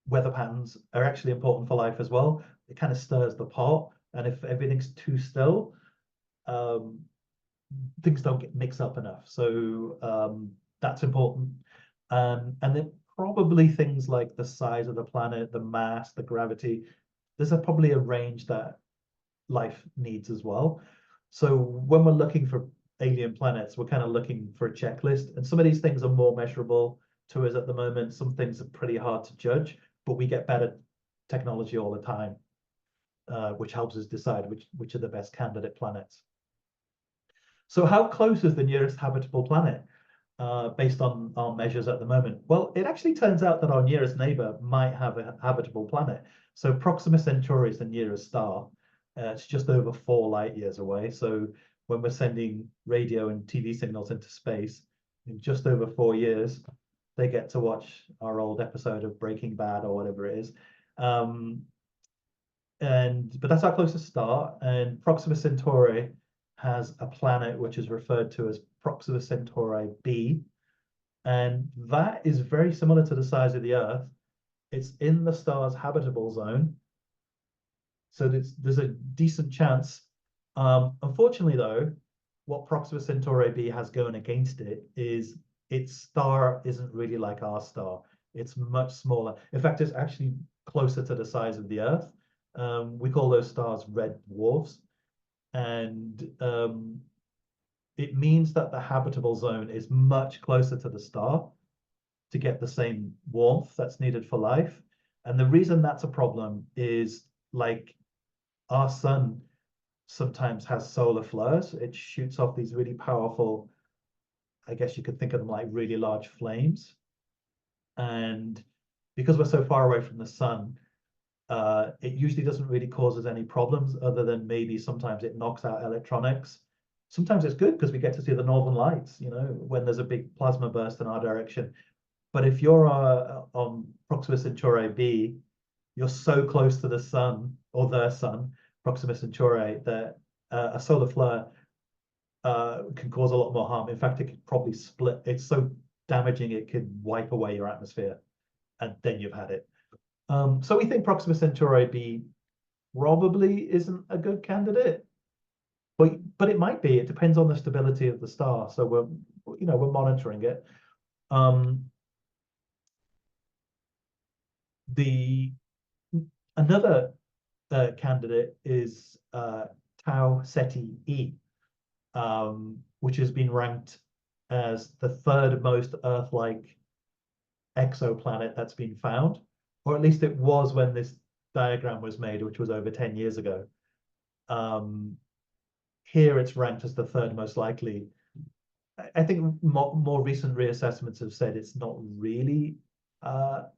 Speaker 2: weather patterns are actually important for life as well. It kind of stirs the pot, and if everything's too still, things don't get mixed up enough. So that's important. And then probably things like the size of the planet, the mass, the gravity. There's probably a range that life needs as well. So when we're looking for alien planets, we're kind of looking for a checklist, and some of these things are more measurable to us at the moment. Some things are pretty hard to judge, but we get better technology all the time, which helps us decide which are the best candidate planets. So how close is the nearest habitable planet based on our measures at the moment? Well, it actually turns out that our nearest neighbor might have a habitable planet. So Proxima Centauri is the nearest star. It's just over 4 light years away. So when we're sending radio and TV signals into space. In just over 4 years, they get to watch our old episode of Breaking Bad or whatever it is. But that's our closest star, and Proxima Centauri has a planet which is referred to as Proxima Centauri b, and that is very similar to the size of the Earth. It's in the star's habitable zone, so there's a decent chance. Unfortunately, though, what Proxima Centauri b has going against it is its star isn't really like our star. It's much smaller. In fact, it's actually closer to the size of the Earth. We call those stars red dwarfs, and it means that the habitable zone is much closer to the star to get the same warmth that's needed for life. And the reason that's a problem is, like, our sun sometimes has solar flares. It shoots off these really powerful, I guess you could think of them like really large flames. And because we're so far away from the sun, it usually doesn't really cause us any problems, other than maybe sometimes it knocks out electronics. Sometimes it's good because we get to see the northern lights, when there's a big plasma burst in our direction. But if you're on Proxima Centauri b, you're so close to the sun, or their sun, Proxima Centauri, that a solar flare can cause a lot more harm. In fact, it could probably split. It's so damaging it could wipe away your atmosphere, and then you've had it. So we think Proxima Centauri b probably isn't a good candidate, but it might be. It depends on the stability of the star. So we're monitoring it. Another candidate is Tau Ceti e, which has been ranked as the third most Earth-like exoplanet that's been found, or at least it was when this diagram was made, which was over 10 years ago. Here it's ranked as the third most likely. I think more recent reassessments have said it's not really the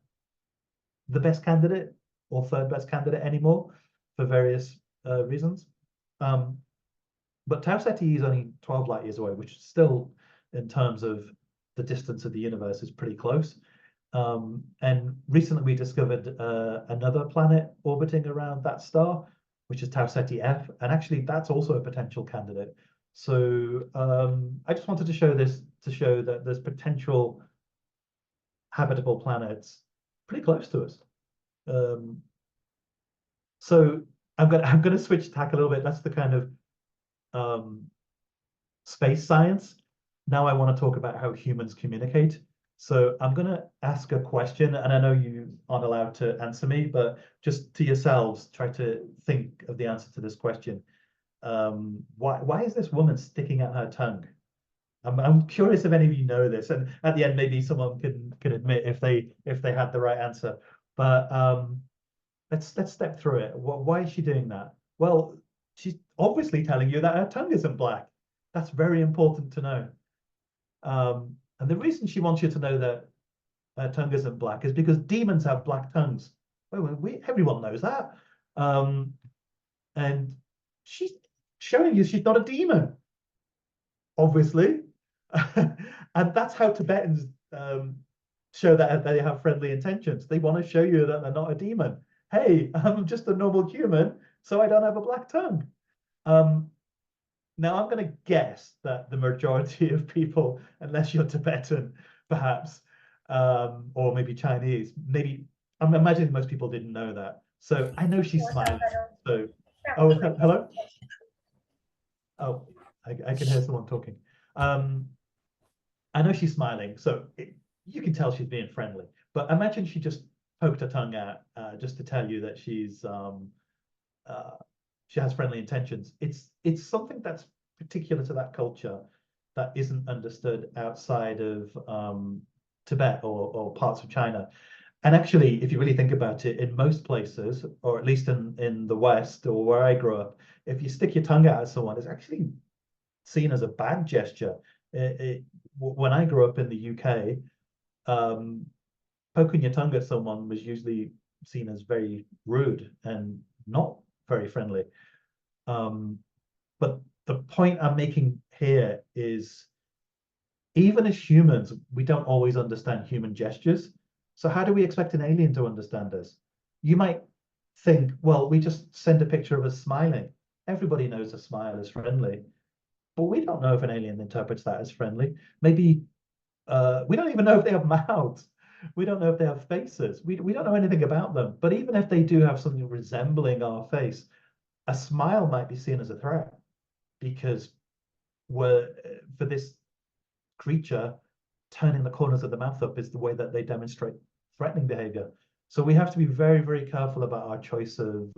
Speaker 2: best candidate or third best candidate anymore for various reasons. But Tau Ceti is only 12 light years away, which still, in terms of the distance of the universe, is pretty close. And recently we discovered another planet orbiting around that star, which is Tau Ceti F, and actually that's also a potential candidate. So I just wanted to show this to show that there's potential habitable planets pretty close to us. So I'm gonna switch tack a little bit. That's the kind of space science. Now I want to talk about how humans communicate. So I'm going to ask a question, and I know you aren't allowed to answer me, but just to yourselves, try to think of the answer to this question. Why is this woman sticking out her tongue? I'm curious if any of you know this, and at the end maybe someone can admit if they had the right answer. But let's step through it. Why is she doing that? Well, she's obviously telling you that her tongue isn't black. That's very important to know. And the reason she wants you to know that her tongue isn't black is because demons have black tongues. Well, everyone knows that. And she's showing you she's not a demon, obviously. And that's how Tibetans show that they have friendly intentions. They want to show you that they're not a demon. Hey, I'm just a normal human, so I don't have a black tongue. Now, I'm going to guess that the majority of people, unless you're Tibetan, perhaps, or maybe Chinese, maybe, I'm imagining most people didn't know that. So I know she's smiling. So, oh, hello? Oh, I can hear someone talking. I know she's smiling, so you can tell she's being friendly. But imagine she just poked her tongue out just to tell you that she has friendly intentions. It's something that's particular to that culture that isn't understood outside of Tibet or parts of China. And actually, if you really think about it, in most places, or at least in the West or where I grew up, if you stick your tongue out at someone, it's actually seen as a bad gesture. When I grew up in the UK, poking your tongue at someone was usually seen as very rude and not very friendly. But the point I'm making here is, even as humans, we don't always understand human gestures. So how do we expect an alien to understand us? You might think, well, we just send a picture of us smiling. Everybody knows a smile is friendly, but we don't know if an alien interprets that as friendly. Maybe we don't even know if they have mouths. We don't know if they have faces. We don't know anything about them. But even if they do have something resembling our face, a smile might be seen as a threat, because we're, for this creature, turning the corners of the mouth up is the way that they demonstrate threatening behavior. So we have to be very, very careful about our choice of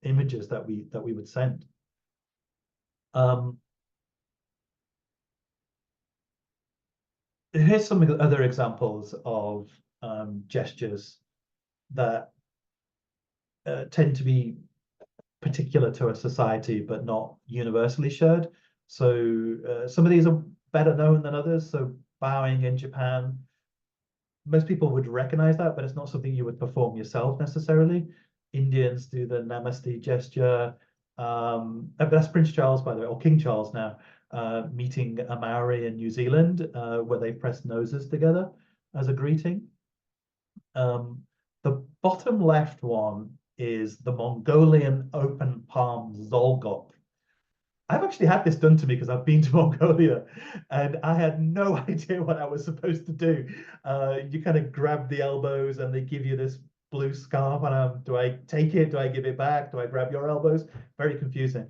Speaker 2: images that we would send. Here's some other examples of gestures that tend to be particular to a society but not universally shared. So some of these are better known than others. So bowing in Japan, most people would recognize that, but it's not something you would perform yourself necessarily. Indians do the namaste gesture. That's Prince Charles, by the way, or King Charles now, meeting a Maori in New Zealand, where they press noses together as a greeting. The bottom left one is the Mongolian open palm Zolgok. I've actually had this done to me because I've been to Mongolia and I had no idea what I was supposed to do. You kind of grab the elbows and they give you this blue scarf, and do I take it? Do I give it back? Do I grab your elbows? Very confusing.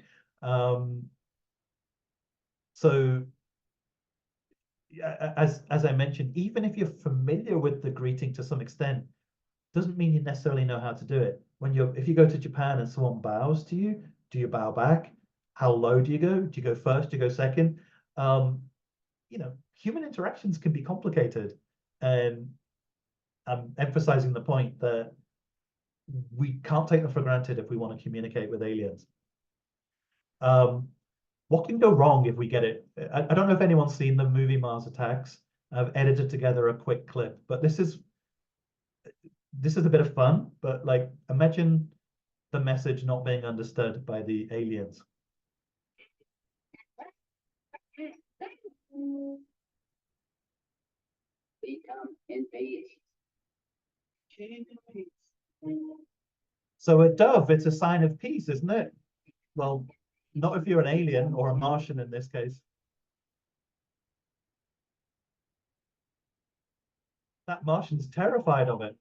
Speaker 2: So as I mentioned, even if you're familiar with the greeting to some extent, doesn't mean you necessarily know how to do it. If you go to Japan and someone bows to you, do you bow back? How low do you go? Do you go first? Do you go second? Human interactions can be complicated, and I'm emphasizing the point that we can't take them for granted if we want to communicate with aliens. What can go wrong if we get it? I don't know if anyone's seen the movie Mars Attacks. I've edited together a quick clip, but this is a bit of fun. But like, imagine the message not being understood by the aliens. So a dove, it's a sign of peace, isn't it? Well, not if you're an alien or a Martian in this case. That Martian's terrified of it.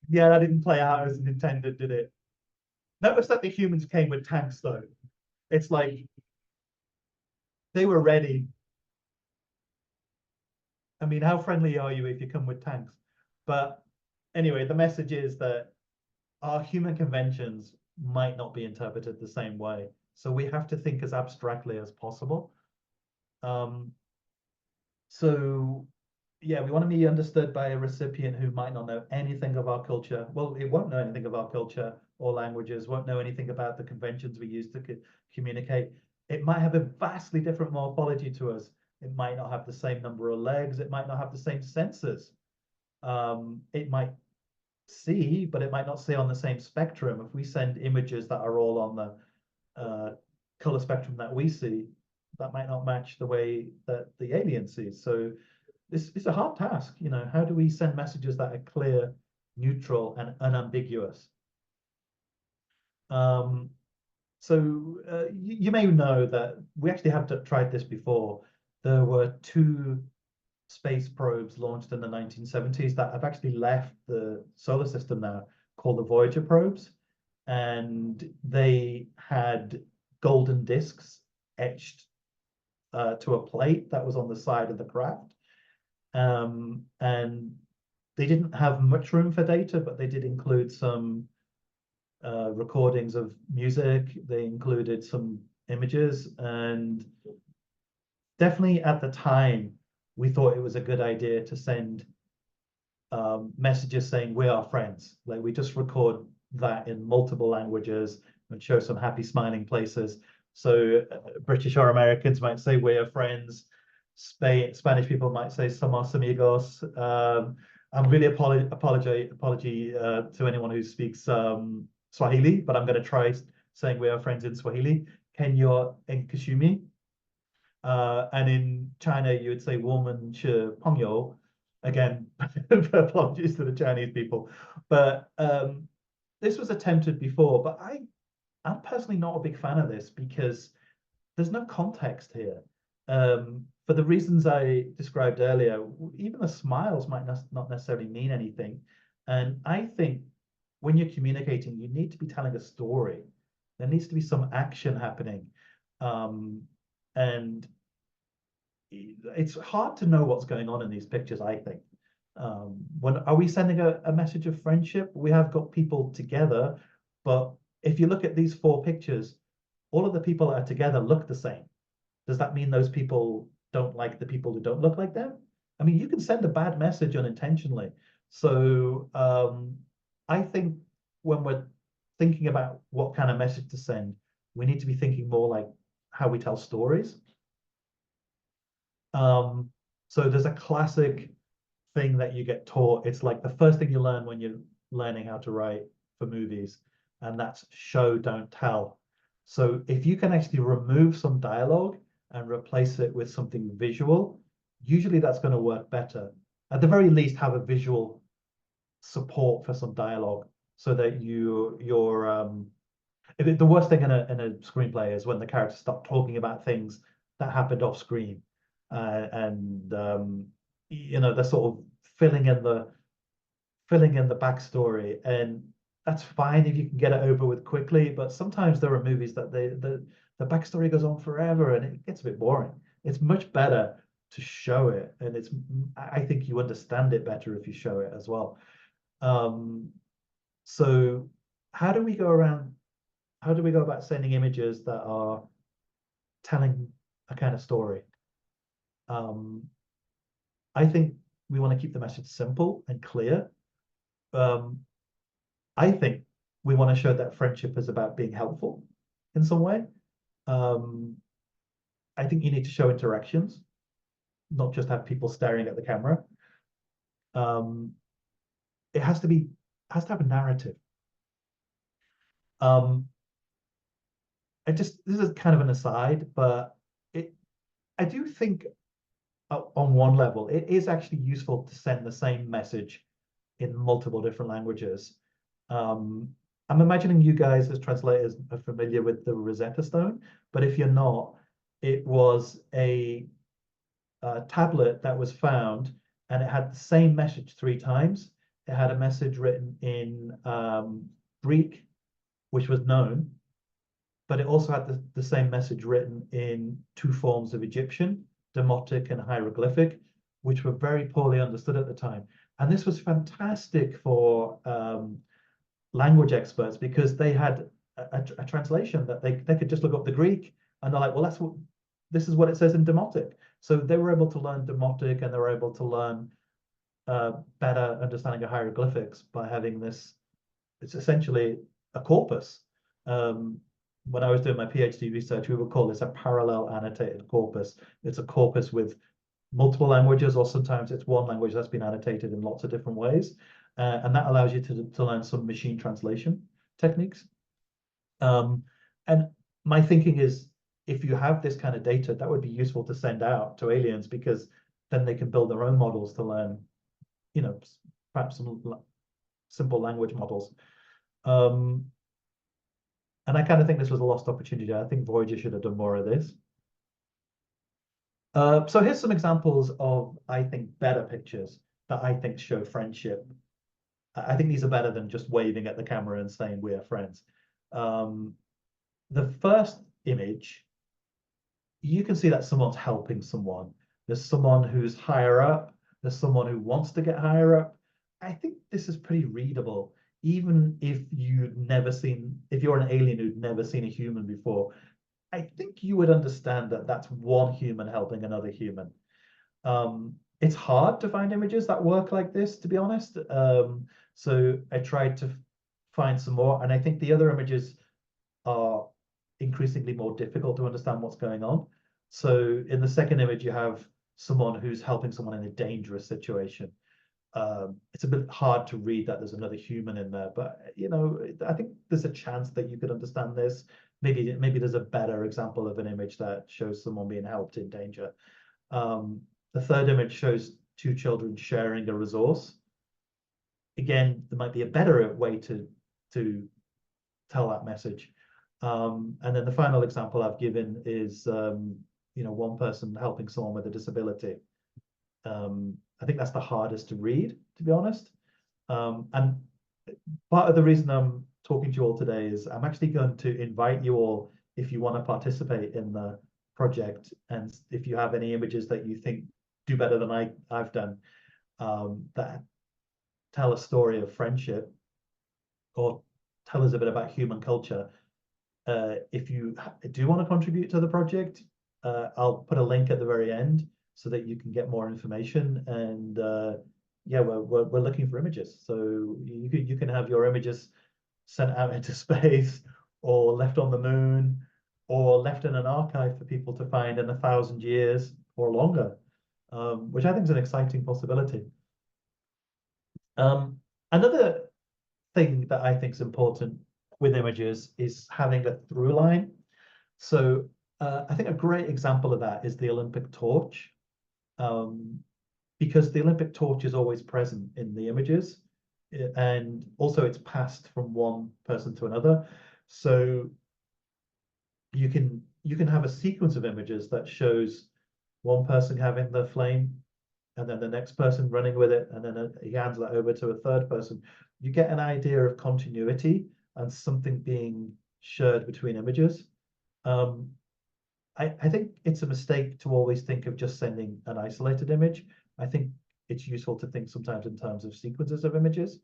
Speaker 2: Yeah, that didn't play out as intended, did it? Notice that the humans came with tanks, though. It's like they were ready. I mean, how friendly are you if you come with tanks? But anyway, the message is that our human conventions might not be interpreted the same way. So we have to think as abstractly as possible. So yeah, we want to be understood by a recipient who might not know anything of our culture. Well, it won't know anything of our culture or languages, won't know anything about the conventions we use to communicate. It might have a vastly different morphology to us. It might not have the same number of legs. It might not have the same senses. It might see, but it might not see on the same spectrum. If we send images that are all on the color spectrum that we see, that might not match the way that the alien sees. So this is a hard task. How do we send messages that are clear, neutral, and unambiguous? You may know that we actually have tried this before. There were two space probes launched in the 1970s that have actually left the solar system now, called the Voyager probes. And they had golden discs etched to a plate that was on the side of the craft. And they didn't have much room for data, but they did include some recordings of music. They included some images, and definitely at the time, we thought it was a good idea to send messages saying we are friends. Like, we just record that in multiple languages and show some happy smiling places. So British or Americans might say we are friends. Spanish people might say somos amigos. I'm really apology to anyone who speaks Swahili, but I'm going to try saying we are friends in Swahili. Kenyo Enkashumi. And in China, you would say woman shi pengyo. Again, apologies to the Chinese people. But this was attempted before, but I'm personally not a big fan of this because there's no context here. For the reasons I described earlier, even the smiles might not necessarily mean anything. And I think when you're communicating, you need to be telling a story. There needs to be some action happening. And it's hard to know what's going on in these pictures, I think. When are we sending a message of friendship? We have got people together, but if you look at these 4 pictures, all of the people that are together look the same. Does that mean those people don't like the people who don't look like them? I mean, you can send a bad message unintentionally. So I think when we're thinking about what kind of message to send, we need to be thinking more like how we tell stories. So there's a classic thing that you get taught. It's like the first thing you learn when you're learning how to write for movies, and that's show, don't tell. So if you can actually remove some dialogue and replace it with something visual, usually that's going to work better. At the very least, have a visual support for some dialogue so that the worst thing in a screenplay is when the characters stop talking about things that happened off screen, and they're sort of filling in the backstory, and that's fine if you can get it over with quickly. But sometimes there are movies that the backstory goes on forever and it gets a bit boring. It's much better to show it, and I think you understand it better if you show it as well. So how do we go about sending images that are telling a kind of story? I think we want to keep the message simple and clear. I think we want to show that friendship is about being helpful in some way. I think you need to show interactions, not just have people staring at the camera. It has to have a narrative. This is kind of an aside, but I do think on one level, it is actually useful to send the same message in multiple different languages. I'm imagining you guys as translators are familiar with the Rosetta Stone, but if you're not, it was a tablet that was found, and it had the same message 3 times. It had a message written in Greek, which was known, but it also had the same message written in 2 forms of Egyptian, Demotic and hieroglyphic, which were very poorly understood at the time. And this was fantastic for language experts because they had a translation that they could just look up the Greek, and they're like, well, this is what it says in Demotic. So they were able to learn Demotic, and they were able to learn better understanding of hieroglyphics by having this. It's essentially a corpus. When I was doing my PhD research, we would call this a parallel annotated corpus. It's a corpus with multiple languages, or sometimes it's one language that's been annotated in lots of different ways. And that allows you to learn some machine translation techniques. And my thinking is, if you have this kind of data, that would be useful to send out to aliens, because then they can build their own models to learn, perhaps some simple language models. And I kind of think this was a lost opportunity. I think Voyager should have done more of this. So here's some examples of, I think, better pictures that I think show friendship. I think these are better than just waving at the camera and saying we are friends. The first image, you can see that someone's helping someone. There's someone who's higher up. There's someone who wants to get higher up. I think this is pretty readable, even if if you're an alien who'd never seen a human before. I think you would understand that that's one human helping another human. It's hard to find images that work like this, to be honest. So I tried to find some more, and I think the other images are increasingly more difficult to understand what's going on. So in the second image, you have someone who's helping someone in a dangerous situation. It's a bit hard to read that there's another human in there, but you know, I think there's a chance that you could understand this. Maybe there's a better example of an image that shows someone being helped in danger. The third image shows two children sharing a resource. Again, there might be a better way to tell that message. And then the final example I've given is you know, one person helping someone with a disability. I think that's the hardest to read, to be honest. And part of the reason I'm talking to you all today is I'm actually going to invite you all, if you want to participate in the project, and if you have any images that you think do better than I've done, that tell a story of friendship or tell us a bit about human culture. If you do want to contribute to the project, I'll put a link at the very end so that you can get more information. And yeah, we're looking for images. So you can have your images sent out into space, or left on the moon, or left in an archive for people to find in 1,000 years or longer, which I think is an exciting possibility. Another thing that I think is important with images is having a through line. So I think a great example of that is the Olympic torch, because the Olympic torch is always present in the images, and also it's passed from one person to another. So you can have a sequence of images that shows one person having the flame, and then the next person running with it, and then he hands that over to a third person. You get an idea of continuity and something being shared between images. I think it's a mistake to always think of just sending an isolated image. I think it's useful to think sometimes in terms of sequences of images.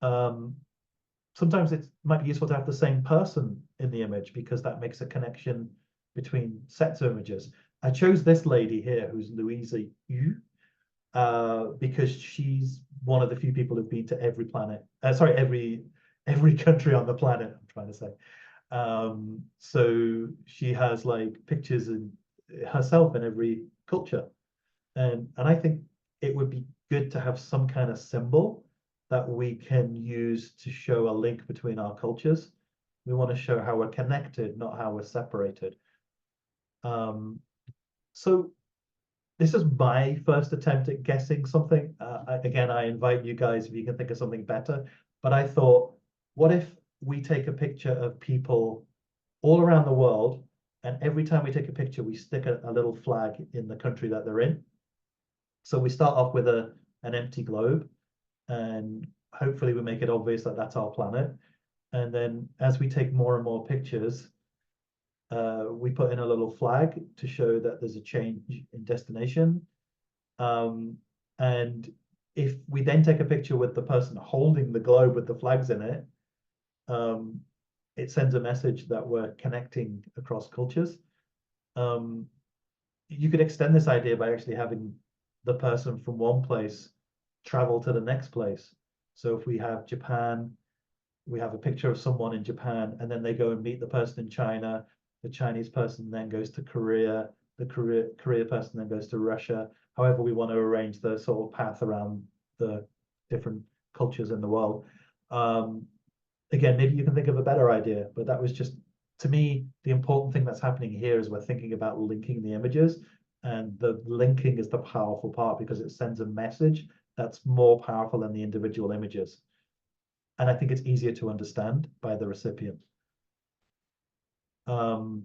Speaker 2: Sometimes it might be useful to have the same person in the image, because that makes a connection between sets of images. I chose this lady here, who's Louisa Yu, because she's one of the few people who've been to every planet. Sorry, every country on the planet, I'm trying to say. So she has like pictures in herself in every culture. And I think it would be good to have some kind of symbol that we can use to show a link between our cultures. We want to show how we're connected, not how we're separated. So this is my first attempt at guessing something. Again, I invite you guys if you can think of something better. But I thought, what if we take a picture of people all around the world, and every time we take a picture, we stick a little flag in the country that they're in. So we start off with an empty globe, and hopefully we make it obvious that that's our planet. And then as we take more and more pictures, we put in a little flag to show that there's a change in destination. And if we then take a picture with the person holding the globe with the flags in it, it sends a message that we're connecting across cultures. You could extend this idea by actually having the person from one place travel to the next place. So if we have Japan, we have a picture of someone in Japan, and then they go and meet the person in China. The Chinese person then goes to Korea. The Korea person then goes to Russia. However we want to arrange the sort of path around the different cultures in the world. Again, maybe you can think of a better idea, but that was just, to me, the important thing that's happening here is we're thinking about linking the images, and the linking is the powerful part, because it sends a message that's more powerful than the individual images. And I think it's easier to understand by the recipient. So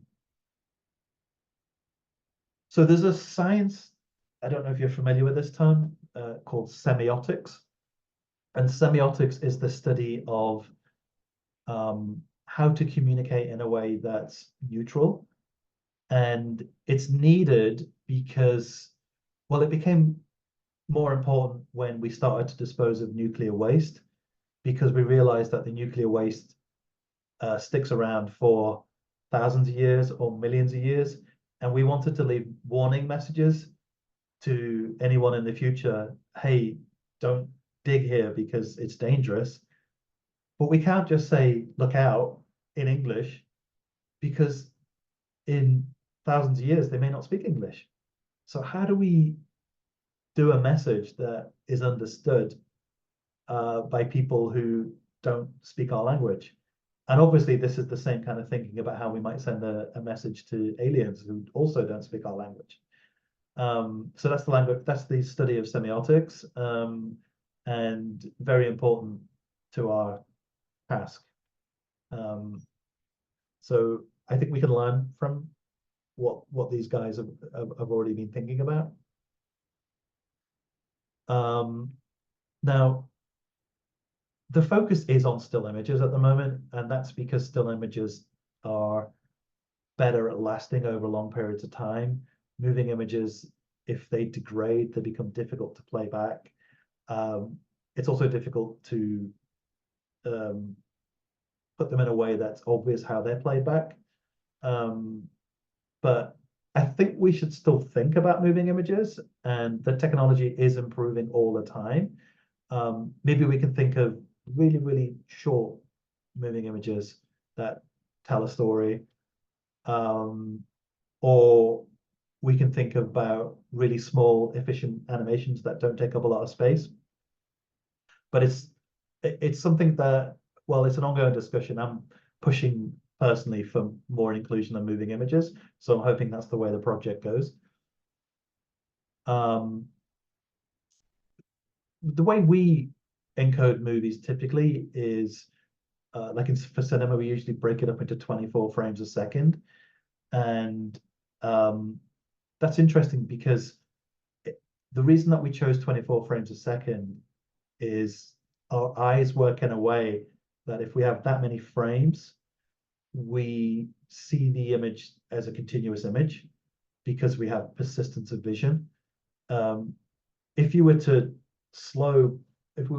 Speaker 2: there's a science, I don't know if you're familiar with this term, called semiotics. And semiotics is the study of how to communicate in a way that's neutral. And it's needed because, well, it became more important when we started to dispose of nuclear waste, because we realized that the nuclear waste sticks around for thousands of years or millions of years. And we wanted to leave warning messages to anyone in the future. Hey, don't dig here because it's dangerous. But we can't just say, look out, in English, because in thousands of years, they may not speak English. So how do we do a message that is understood by people who don't speak our language? And obviously, this is the same kind of thinking about how we might send a message to aliens who also don't speak our language. So that's the language, that's the study of semiotics, and very important to our task. So I think we can learn from what these guys have already been thinking about. Now, the focus is on still images at the moment, and that's because still images are better at lasting over long periods of time. Moving images, if they degrade, they become difficult to play back. It's also difficult to put them in a way that's obvious how they're played back. But I think we should still think about moving images, and the technology is improving all the time. Maybe we can think of really, really short moving images that tell a story. Or we can think about really small, efficient animations that don't take up a lot of space. But it's something that, well, it's an ongoing discussion. I'm pushing personally for more inclusion of moving images, so I'm hoping that's the way the project goes. The way we encode movies typically is like for cinema, we usually break it up into 24 frames a second. And that's interesting because the reason that we chose 24 frames a second is our eyes work in a way that if we have that many frames, we see the image as a continuous image because we have persistence of vision. If we were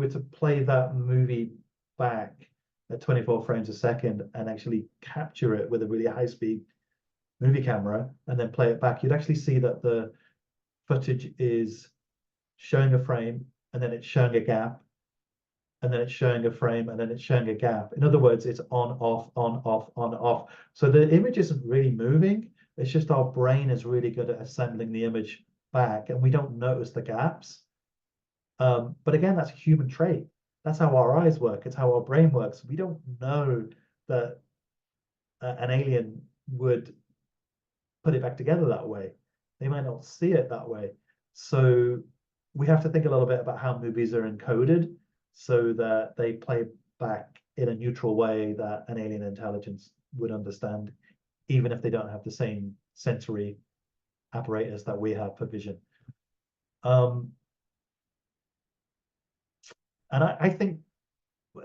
Speaker 2: to play that movie back at 24 frames a second and actually capture it with a really high speed movie camera and then play it back, you'd actually see that the footage is showing a frame and then it's showing a gap and then it's showing a frame and then it's showing a gap. In other words, it's on, off, on, off, on, off. So the image isn't really moving. It's just our brain is really good at assembling the image back and we don't notice the gaps. But again, that's a human trait. That's how our eyes work. It's how our brain works. We don't know that an alien would put it back together that way. They might not see it that way. So we have to think a little bit about how movies are encoded so that they play back in a neutral way that an alien intelligence would understand, even if they don't have the same sensory apparatus that we have for vision. And I think,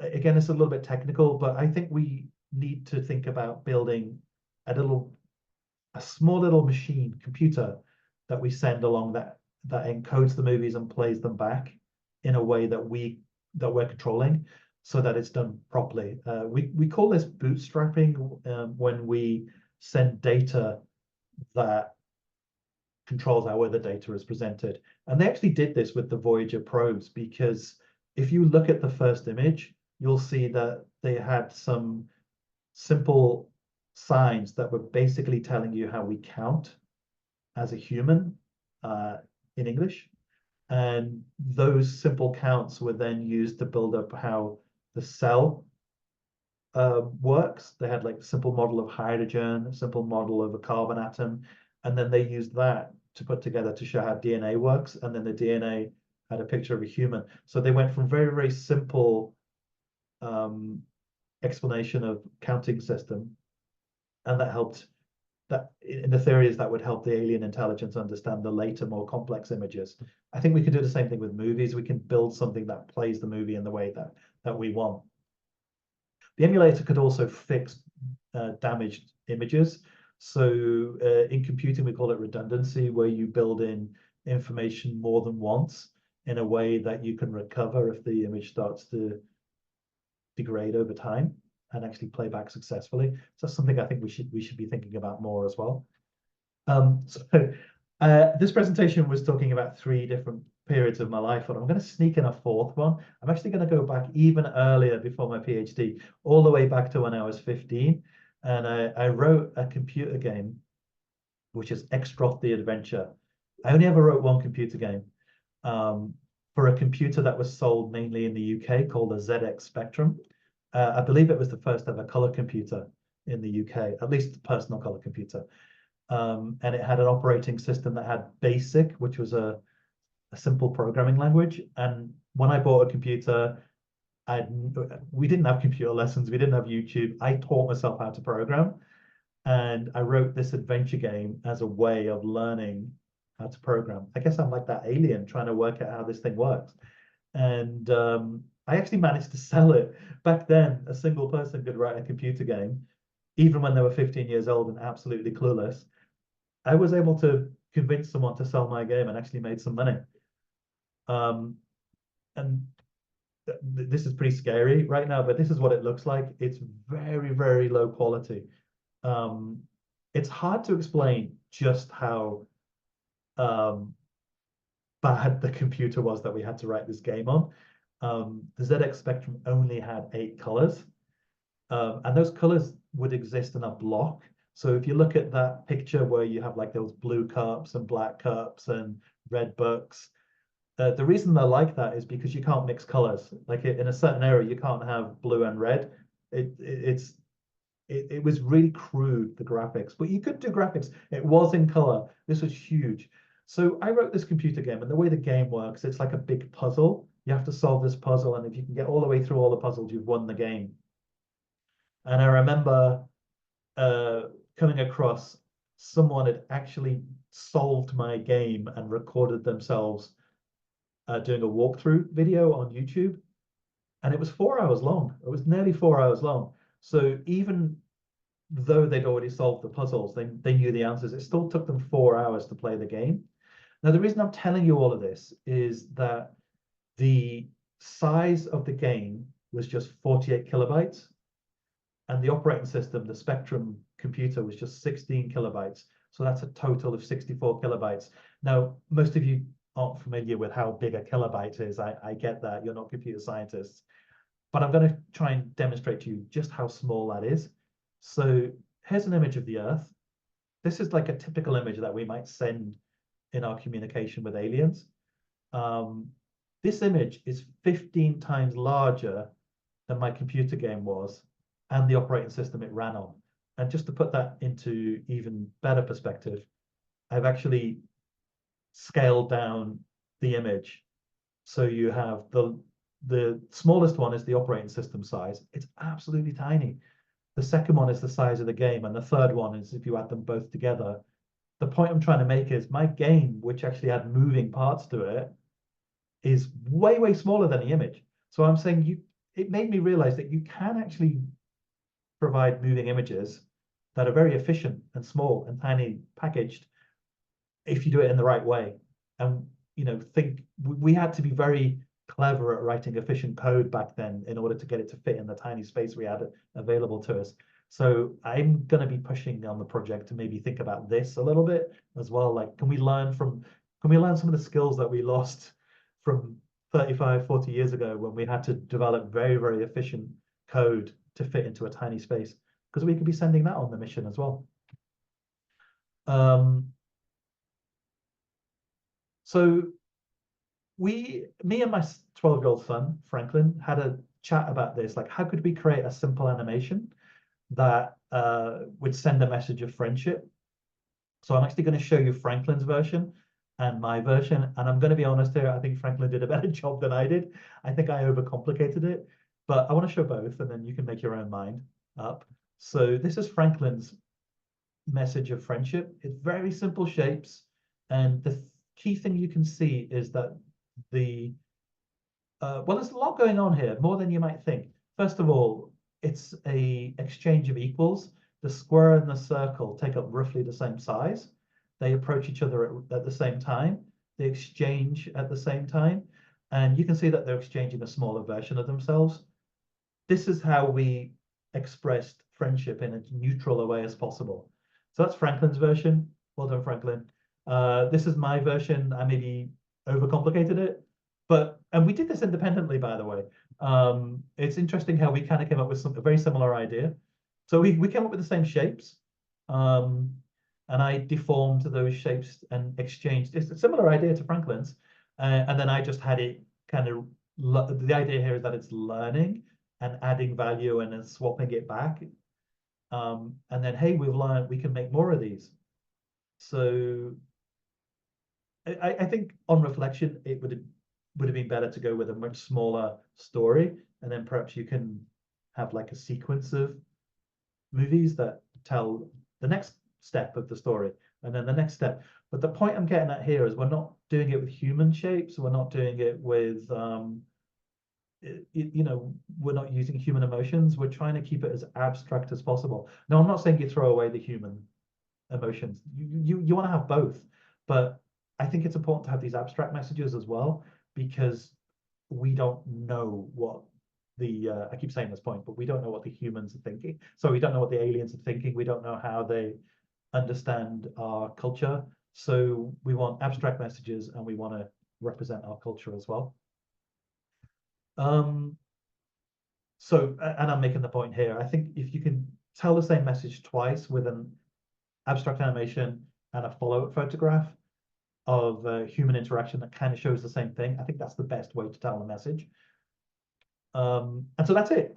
Speaker 2: again, it's a little bit technical, but I think we need to think about building a small little machine computer that we send along that encodes the movies and plays them back in a way that we're controlling so that it's done properly. We call this bootstrapping when we send data that controls how the data is presented. And they actually did this with the Voyager probes, because if you look at the first image, you'll see that they had some simple signs that were basically telling you how we count as a human in English. And those simple counts were then used to build up how the cell works. They had like a simple model of hydrogen, a simple model of a carbon atom, and then they used that to put together to show how DNA works. And then the DNA had a picture of a human. So they went from very, very simple explanation of counting system, and that helped. That in the theory is that would help the alien intelligence understand the later, more complex images. I think we could do the same thing with movies. We can build something that plays the movie in the way that we want. The emulator could also fix damaged images. So in computing, we call it redundancy, where you build in information more than once in a way that you can recover if the image starts to degrade over time and actually play back successfully. So that's something I think we should be thinking about more as well. This presentation was talking about 3 different periods of my life, and I'm going to sneak in a 4th one. I'm actually going to go back even earlier before my PhD, all the way back to when I was 15, and I wrote a computer game which is Extrath the Adventure. I only ever wrote one computer game for a computer that was sold mainly in the UK called the ZX Spectrum. I believe it was the first ever color computer in the UK, at least personal color computer. And it had an operating system that had BASIC, which was a simple programming language. And when I bought a computer, we didn't have computer lessons, we didn't have YouTube. I taught myself how to program, and I wrote this adventure game as a way of learning how to program. I guess I'm like that alien trying to work out how this thing works. And I actually managed to sell it. Back then, a single person could write a computer game, even when they were 15 years old and absolutely clueless. I was able to convince someone to sell my game and actually made some money. And this is pretty scary right now, but this is what it looks like. It's very, very low quality. It's hard to explain just how bad the computer was that we had to write this game on. The ZX Spectrum only had 8 colors, and those colors would exist in a block. So if you look at that picture where you have like those blue cups and black cups and red books, the reason they're like that is because you can't mix colors. Like in a certain area, you can't have blue and red. It was really crude, the graphics, but you could do graphics. It was in color. This was huge. So I wrote this computer game, and the way the game works, it's like a big puzzle. You have to solve this puzzle, and if you can get all the way through all the puzzles, you've won the game. And I remember coming across someone had actually solved my game and recorded themselves doing a walkthrough video on YouTube, and it was 4 hours long. It was nearly 4 hours long. So even though they'd already solved the puzzles, they knew the answers. It still took them 4 hours to play the game. Now, the reason I'm telling you all of this is that the size of the game was just 48 kilobytes, and the operating system, the Spectrum computer, was just 16 kilobytes. So that's a total of 64 kilobytes. Now, most of you aren't familiar with how big a kilobyte is. I get that, you're not computer scientists, but I'm going to try and demonstrate to you just how small that is. So here's an image of the Earth. This is like a typical image that we might send in our communication with aliens. This image is 15 times larger than my computer game was and the operating system it ran on. And just to put that into even better perspective, I've actually scaled down the image. So you have the smallest one is the operating system size. It's absolutely tiny. The second one is the size of the game, and the third one is if you add them both together. The point I'm trying to make is my game, which actually had moving parts to it, is way, way smaller than the image. So I'm saying it made me realize that you can actually provide moving images that are very efficient and small and tiny packaged if you do it in the right way. And we had to be very clever at writing efficient code back then in order to get it to fit in the tiny space we had available to us. So I'm going to be pushing on the project to maybe think about this a little bit as well. Like, can we learn some of the skills that we lost from 35, 40 years ago when we had to develop very, very efficient code to fit into a tiny space? Because we could be sending that on the mission as well. So me and my 12-year-old son, Franklin, had a chat about this. Like, how could we create a simple animation that would send a message of friendship? So I'm actually going to show you Franklin's version and my version. And I'm going to be honest here, I think Franklin did a better job than I did. I think I overcomplicated it, but I want to show both, and then you can make your own mind up. So this is Franklin's message of friendship. It's very simple shapes. And the key thing you can see is that well, there's a lot going on here, more than you might think. First of all, it's a exchange of equals. The square and the circle take up roughly the same size. They approach each other at the same time. They exchange at the same time. And you can see that they're exchanging a smaller version of themselves. This is how we expressed friendship in as neutral a way as possible. So that's Franklin's version. Well done, Franklin. This is my version. I maybe overcomplicated it, and we did this independently, by the way. It's interesting how we kind of came up with a very similar idea. So we came up with the same shapes. and I deformed those shapes and exchanged. It's a similar idea to Franklin's, and then I just had it kind of. The idea here is that it's learning and adding value and then swapping it back, and then hey, we've learned we can make more of these. So I think on reflection, it would have been better to go with a much smaller story, and then perhaps you can have like a sequence of movies that tell the next step of the story and then the next step. But the point I'm getting at here is we're not doing it with human shapes. We're not doing it with, we're not using human emotions. We're trying to keep it as abstract as possible. Now, I'm not saying you throw away the human emotions. You want to have both, but I think it's important to have these abstract messages as well, because we don't know what I keep saying this point, but we don't know what the humans are thinking. So we don't know what the aliens are thinking. We don't know how they understand our culture. So we want abstract messages, and we want to represent our culture as well. And I'm making the point here. I think if you can tell the same message twice with an abstract animation and a follow-up photograph of human interaction that kind of shows the same thing, I think that's the best way to tell the message. And so that's it.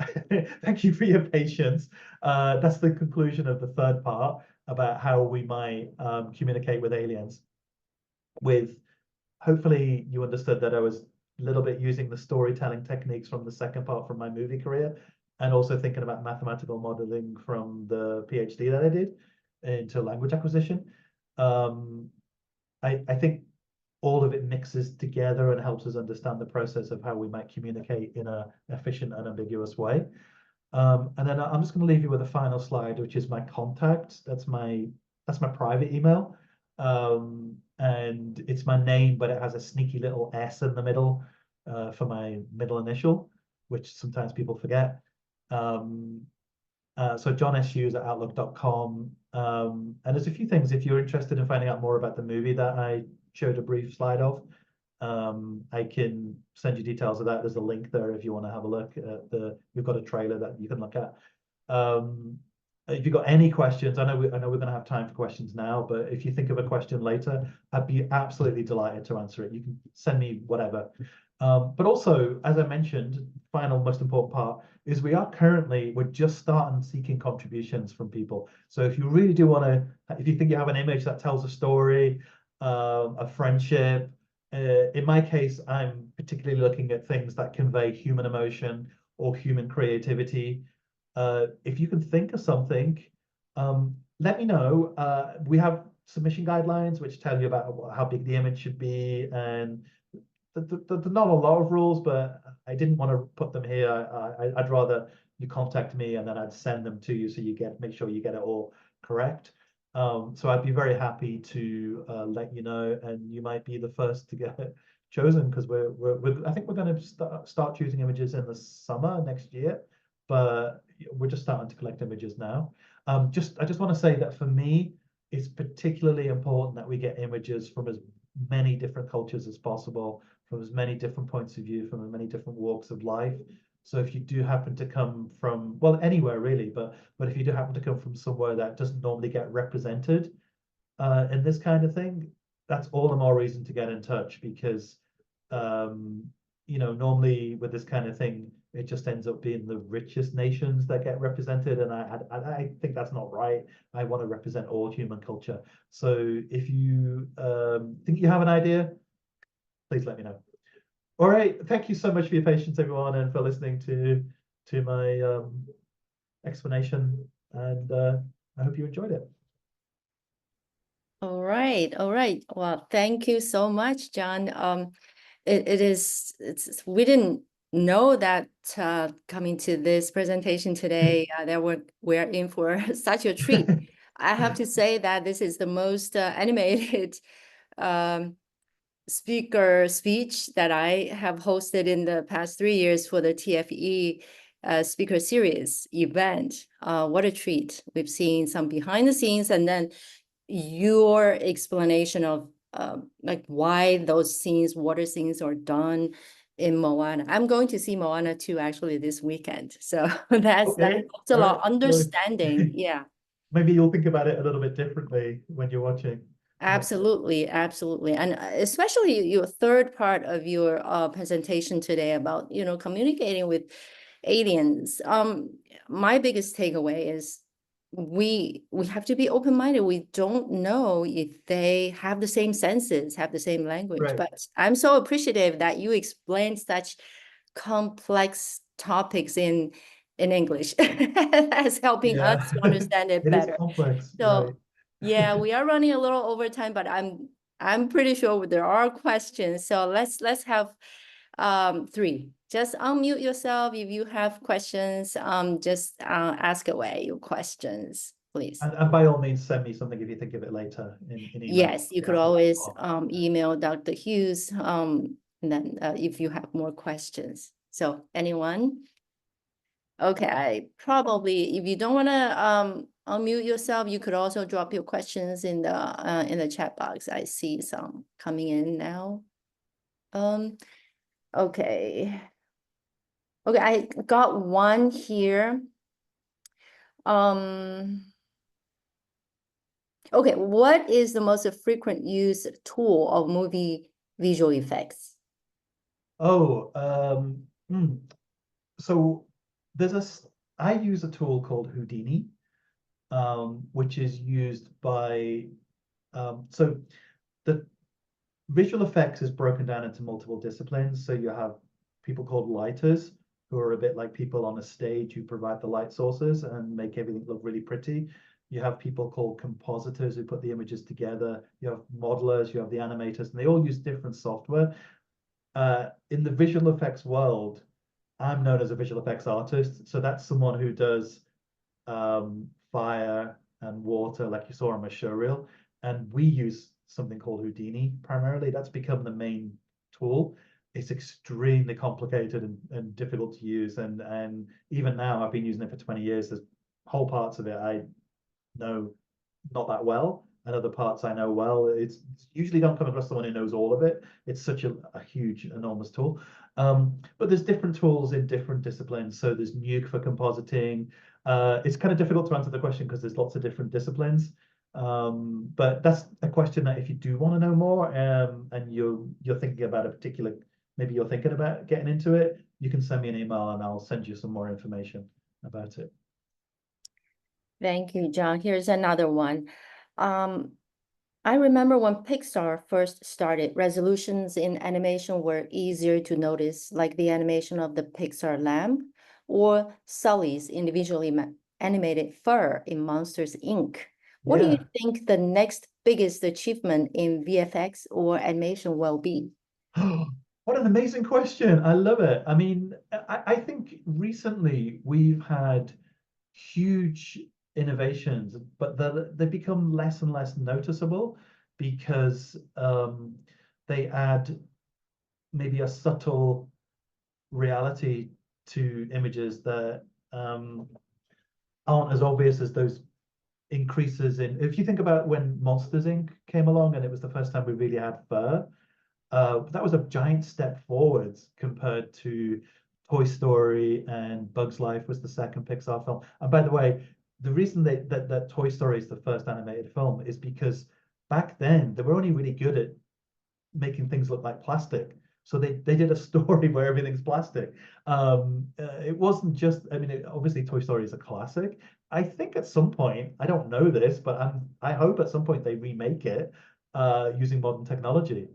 Speaker 2: Thank you for your patience. That's the conclusion of the third part about how we might communicate with aliens. Hopefully you understood that I was a little bit using the storytelling techniques from the second part from my movie career, and also thinking about mathematical modeling from the PhD that I did into language acquisition. I think all of it mixes together and helps us understand the process of how we might communicate in an efficient and ambiguous way. And then I'm just going to leave you with a final slide, which is my contact. That's my private email. And it's my name, but it has a sneaky little S in the middle for my middle initial, which sometimes people forget. So John S. Hughes at outlook.com. And there's a few things if you're interested in finding out more about the movie that I showed a brief slide of. I can send you details of that. There's a link there if you want to have a look at we've got a trailer that you can look at. If you've got any questions, I know we're going to have time for questions now, but if you think of a question later, I'd be absolutely delighted to answer it. You can send me whatever. But also, as I mentioned, final most important part is we're just starting seeking contributions from people. So if you really do want to, if you think you have an image that tells a story, a friendship, in my case, I'm particularly looking at things that convey human emotion or human creativity. If you can think of something, let me know. We have submission guidelines which tell you about how big the image should be, and there's not a lot of rules, but I didn't want to put them here. I'd rather you contact me and then I'd send them to you so you make sure you get it all correct. So I'd be very happy to let you know, and you might be the first to get chosen, because I think we're going to start choosing images in the summer next year, but we're just starting to collect images now. I just want to say that for me, it's particularly important that we get images from as many different cultures as possible, from as many different points of view, from as many different walks of life. So if you do happen to come from, well, anywhere really, but if you do happen to come from somewhere that doesn't normally get represented in this kind of thing, that's all the more reason to get in touch, because normally with this kind of thing, it just ends up being the richest nations that get represented, and I think that's not right. I want to represent all human culture. So if you think you have an idea, please let me know. All right, thank you so much for your patience, everyone, and for listening to my explanation, and I hope you enjoyed it.
Speaker 1: All right. Well, thank you so much, John. We didn't know that coming to this presentation today, that we're in for such a treat. I have to say that this is the most animated speaker speech that I have hosted in the past 3 years for the TFE speaker series event. What a treat. We've seen some behind the scenes, and then your explanation of like why those scenes, water scenes are done in Moana. I'm going to see Moana 2 actually this weekend. So that helps a lot understanding. Yeah.
Speaker 2: maybe you'll think about it a little bit differently when you're watching.
Speaker 1: Absolutely, absolutely. And especially your third part of your presentation today about, communicating with aliens. My biggest takeaway is we have to be open-minded. We don't know if they have the same senses, have the same language.
Speaker 2: Right.
Speaker 1: But I'm so appreciative that you explained such complex topics in English. That's helping us
Speaker 2: Yeah.
Speaker 1: to understand it
Speaker 2: It is
Speaker 1: better.
Speaker 2: complex, right?
Speaker 1: So yeah, we are running a little over time, but I'm pretty sure there are questions. So let's have three. Just unmute yourself if you have questions. Just ask away your questions, please.
Speaker 2: And by all means, send me something if you think of it later in email.
Speaker 1: Yes, you
Speaker 2: Be
Speaker 1: could
Speaker 2: happy to
Speaker 1: always
Speaker 2: respond.
Speaker 1: email Dr. Hughes and then if you have more questions. So anyone? Okay, I probably, if you don't want to unmute yourself, you could also drop your questions in the chat box. I see some coming in now. Okay. Okay, I got one here. Okay, what is the most frequent used tool of movie visual effects?
Speaker 2: Oh, so there's I use a tool called Houdini, which is used by, so the visual effects is broken down into multiple disciplines. So you have people called lighters, who are a bit like people on a stage who provide the light sources and make everything look really pretty. You have people called compositors who put the images together. You have modelers, you have the animators, and they all use different software. In the visual effects world, I'm known as a visual effects artist. So that's someone who does fire and water, like you saw on my show reel. And we use something called Houdini primarily. That's become the main tool. It's extremely complicated and difficult to use. And even now, I've been using it for 20 years. There's whole parts of it I know not that well, and other parts I know well. It's usually don't come across someone who knows all of it. It's such a huge, enormous tool. But there's different tools in different disciplines. So there's Nuke for compositing. It's kind of difficult to answer the question because there's lots of different disciplines. But that's a question that if you do want to know more, and you're thinking about a particular, maybe you're thinking about getting into it, you can send me an email and I'll send you some more information about it.
Speaker 1: Thank you, John. Here's another one. I remember when Pixar first started, resolutions in animation were easier to notice, like the animation of the Pixar lamp or Sully's individually animated fur in Monsters, Inc. What do you
Speaker 2: Yeah.
Speaker 1: think the next biggest achievement in VFX or animation will be?
Speaker 2: What an amazing question. I love it. I mean, I think recently we've had huge innovations, but they become less and less noticeable because they add maybe a subtle reality to images that aren't as obvious as those increases in. If you think about when Monsters Inc. came along and it was the first time we really had fur, that was a giant step forwards compared to Toy Story, and Bugs Life was the second Pixar film. And by the way, the reason that Toy Story is the first animated film is because back then they were only really good at making things look like plastic. So they did a story where everything's plastic. It wasn't just, I mean, obviously Toy Story is a classic. I think at some point, I don't know this, but I hope at some point they remake it using modern technology,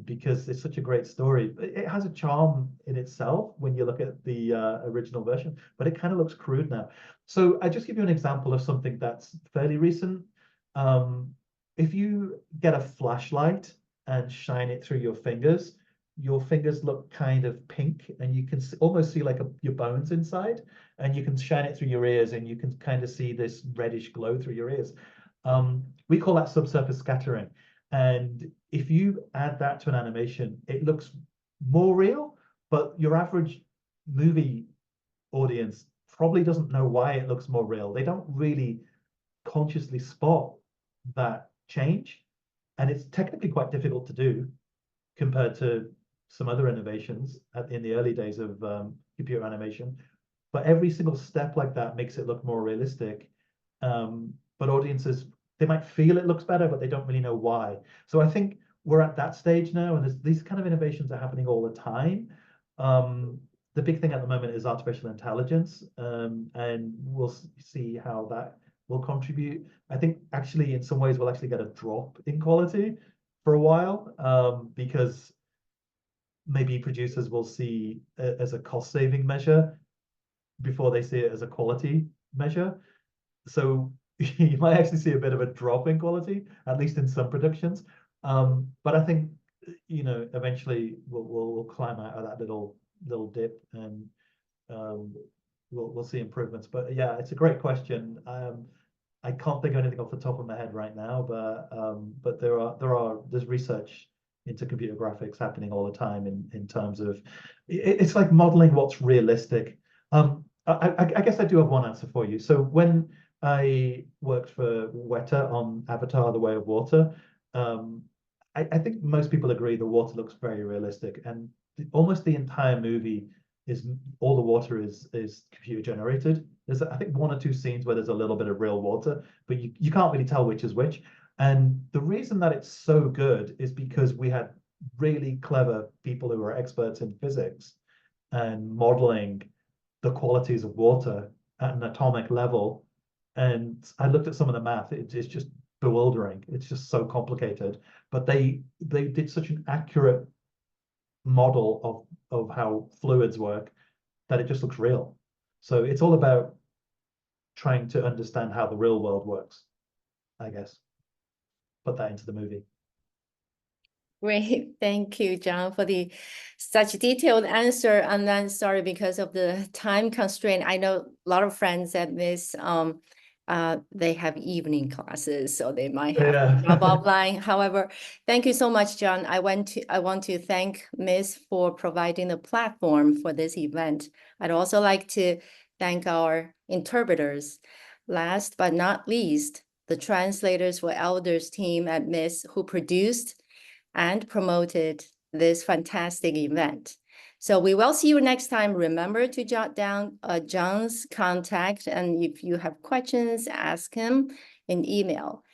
Speaker 2: because it's such a great story. It has a charm in itself when you look at the original version, but it kind of looks crude now. So I just give you an example of something that's fairly recent. If you get a flashlight and shine it through your fingers look kind of pink, and you can almost see like your bones inside, and you can shine it through your ears and you can kind of see this reddish glow through your ears. We call that subsurface scattering. And if you add that to an animation, it looks more real, but your average movie audience probably doesn't know why it looks more real. They don't really consciously spot that change. And it's technically quite difficult to do compared to some other innovations in the early days of computer animation. But every single step like that makes it look more realistic. But audiences, they might feel it looks better, but they don't really know why. So I think we're at that stage now, and these kind of innovations are happening all the time. The big thing at the moment is artificial intelligence, and we'll see how that will contribute. I think actually in some ways we'll actually get a drop in quality for a while, because maybe producers will see it as a cost saving measure before they see it as a quality measure. So you might actually see a bit of a drop in quality, at least in some productions. But I think eventually we'll climb out of that little dip, and we'll see improvements. But yeah, it's a great question. I can't think of anything off the top of my head right now, but there's research into computer graphics happening all the time in terms of it's like modeling what's realistic. I guess I do have one answer for you. So when I worked for Weta on Avatar: The Way of Water, I think most people agree the water looks very realistic, and almost the entire movie is all the water is computer generated. There's I think one or two scenes where there's a little bit of real water, but you can't really tell which is which. And the reason that it's so good is because we had really clever people who are experts in physics and modeling the qualities of water at an atomic level. And I looked at some of the math, it's just bewildering. It's just so complicated. But they did such an accurate model of how fluids work that it just looks real. So it's all about trying to understand how the real world works, I guess. Put that into the movie.
Speaker 1: Great, thank you, John, for the such detailed answer. And then sorry, because of the time constraint, I know a lot of friends at Miss they have evening classes, so they might have to drop offline. However, thank you so much, John. I want to thank Miss for providing the platform for this event. I'd also like to thank our interpreters. Last but not least, the Translators for Elders team at Miss who produced and promoted this fantastic event. So we will see you next time. Remember to jot down John's contact, and if you have questions, ask him in email.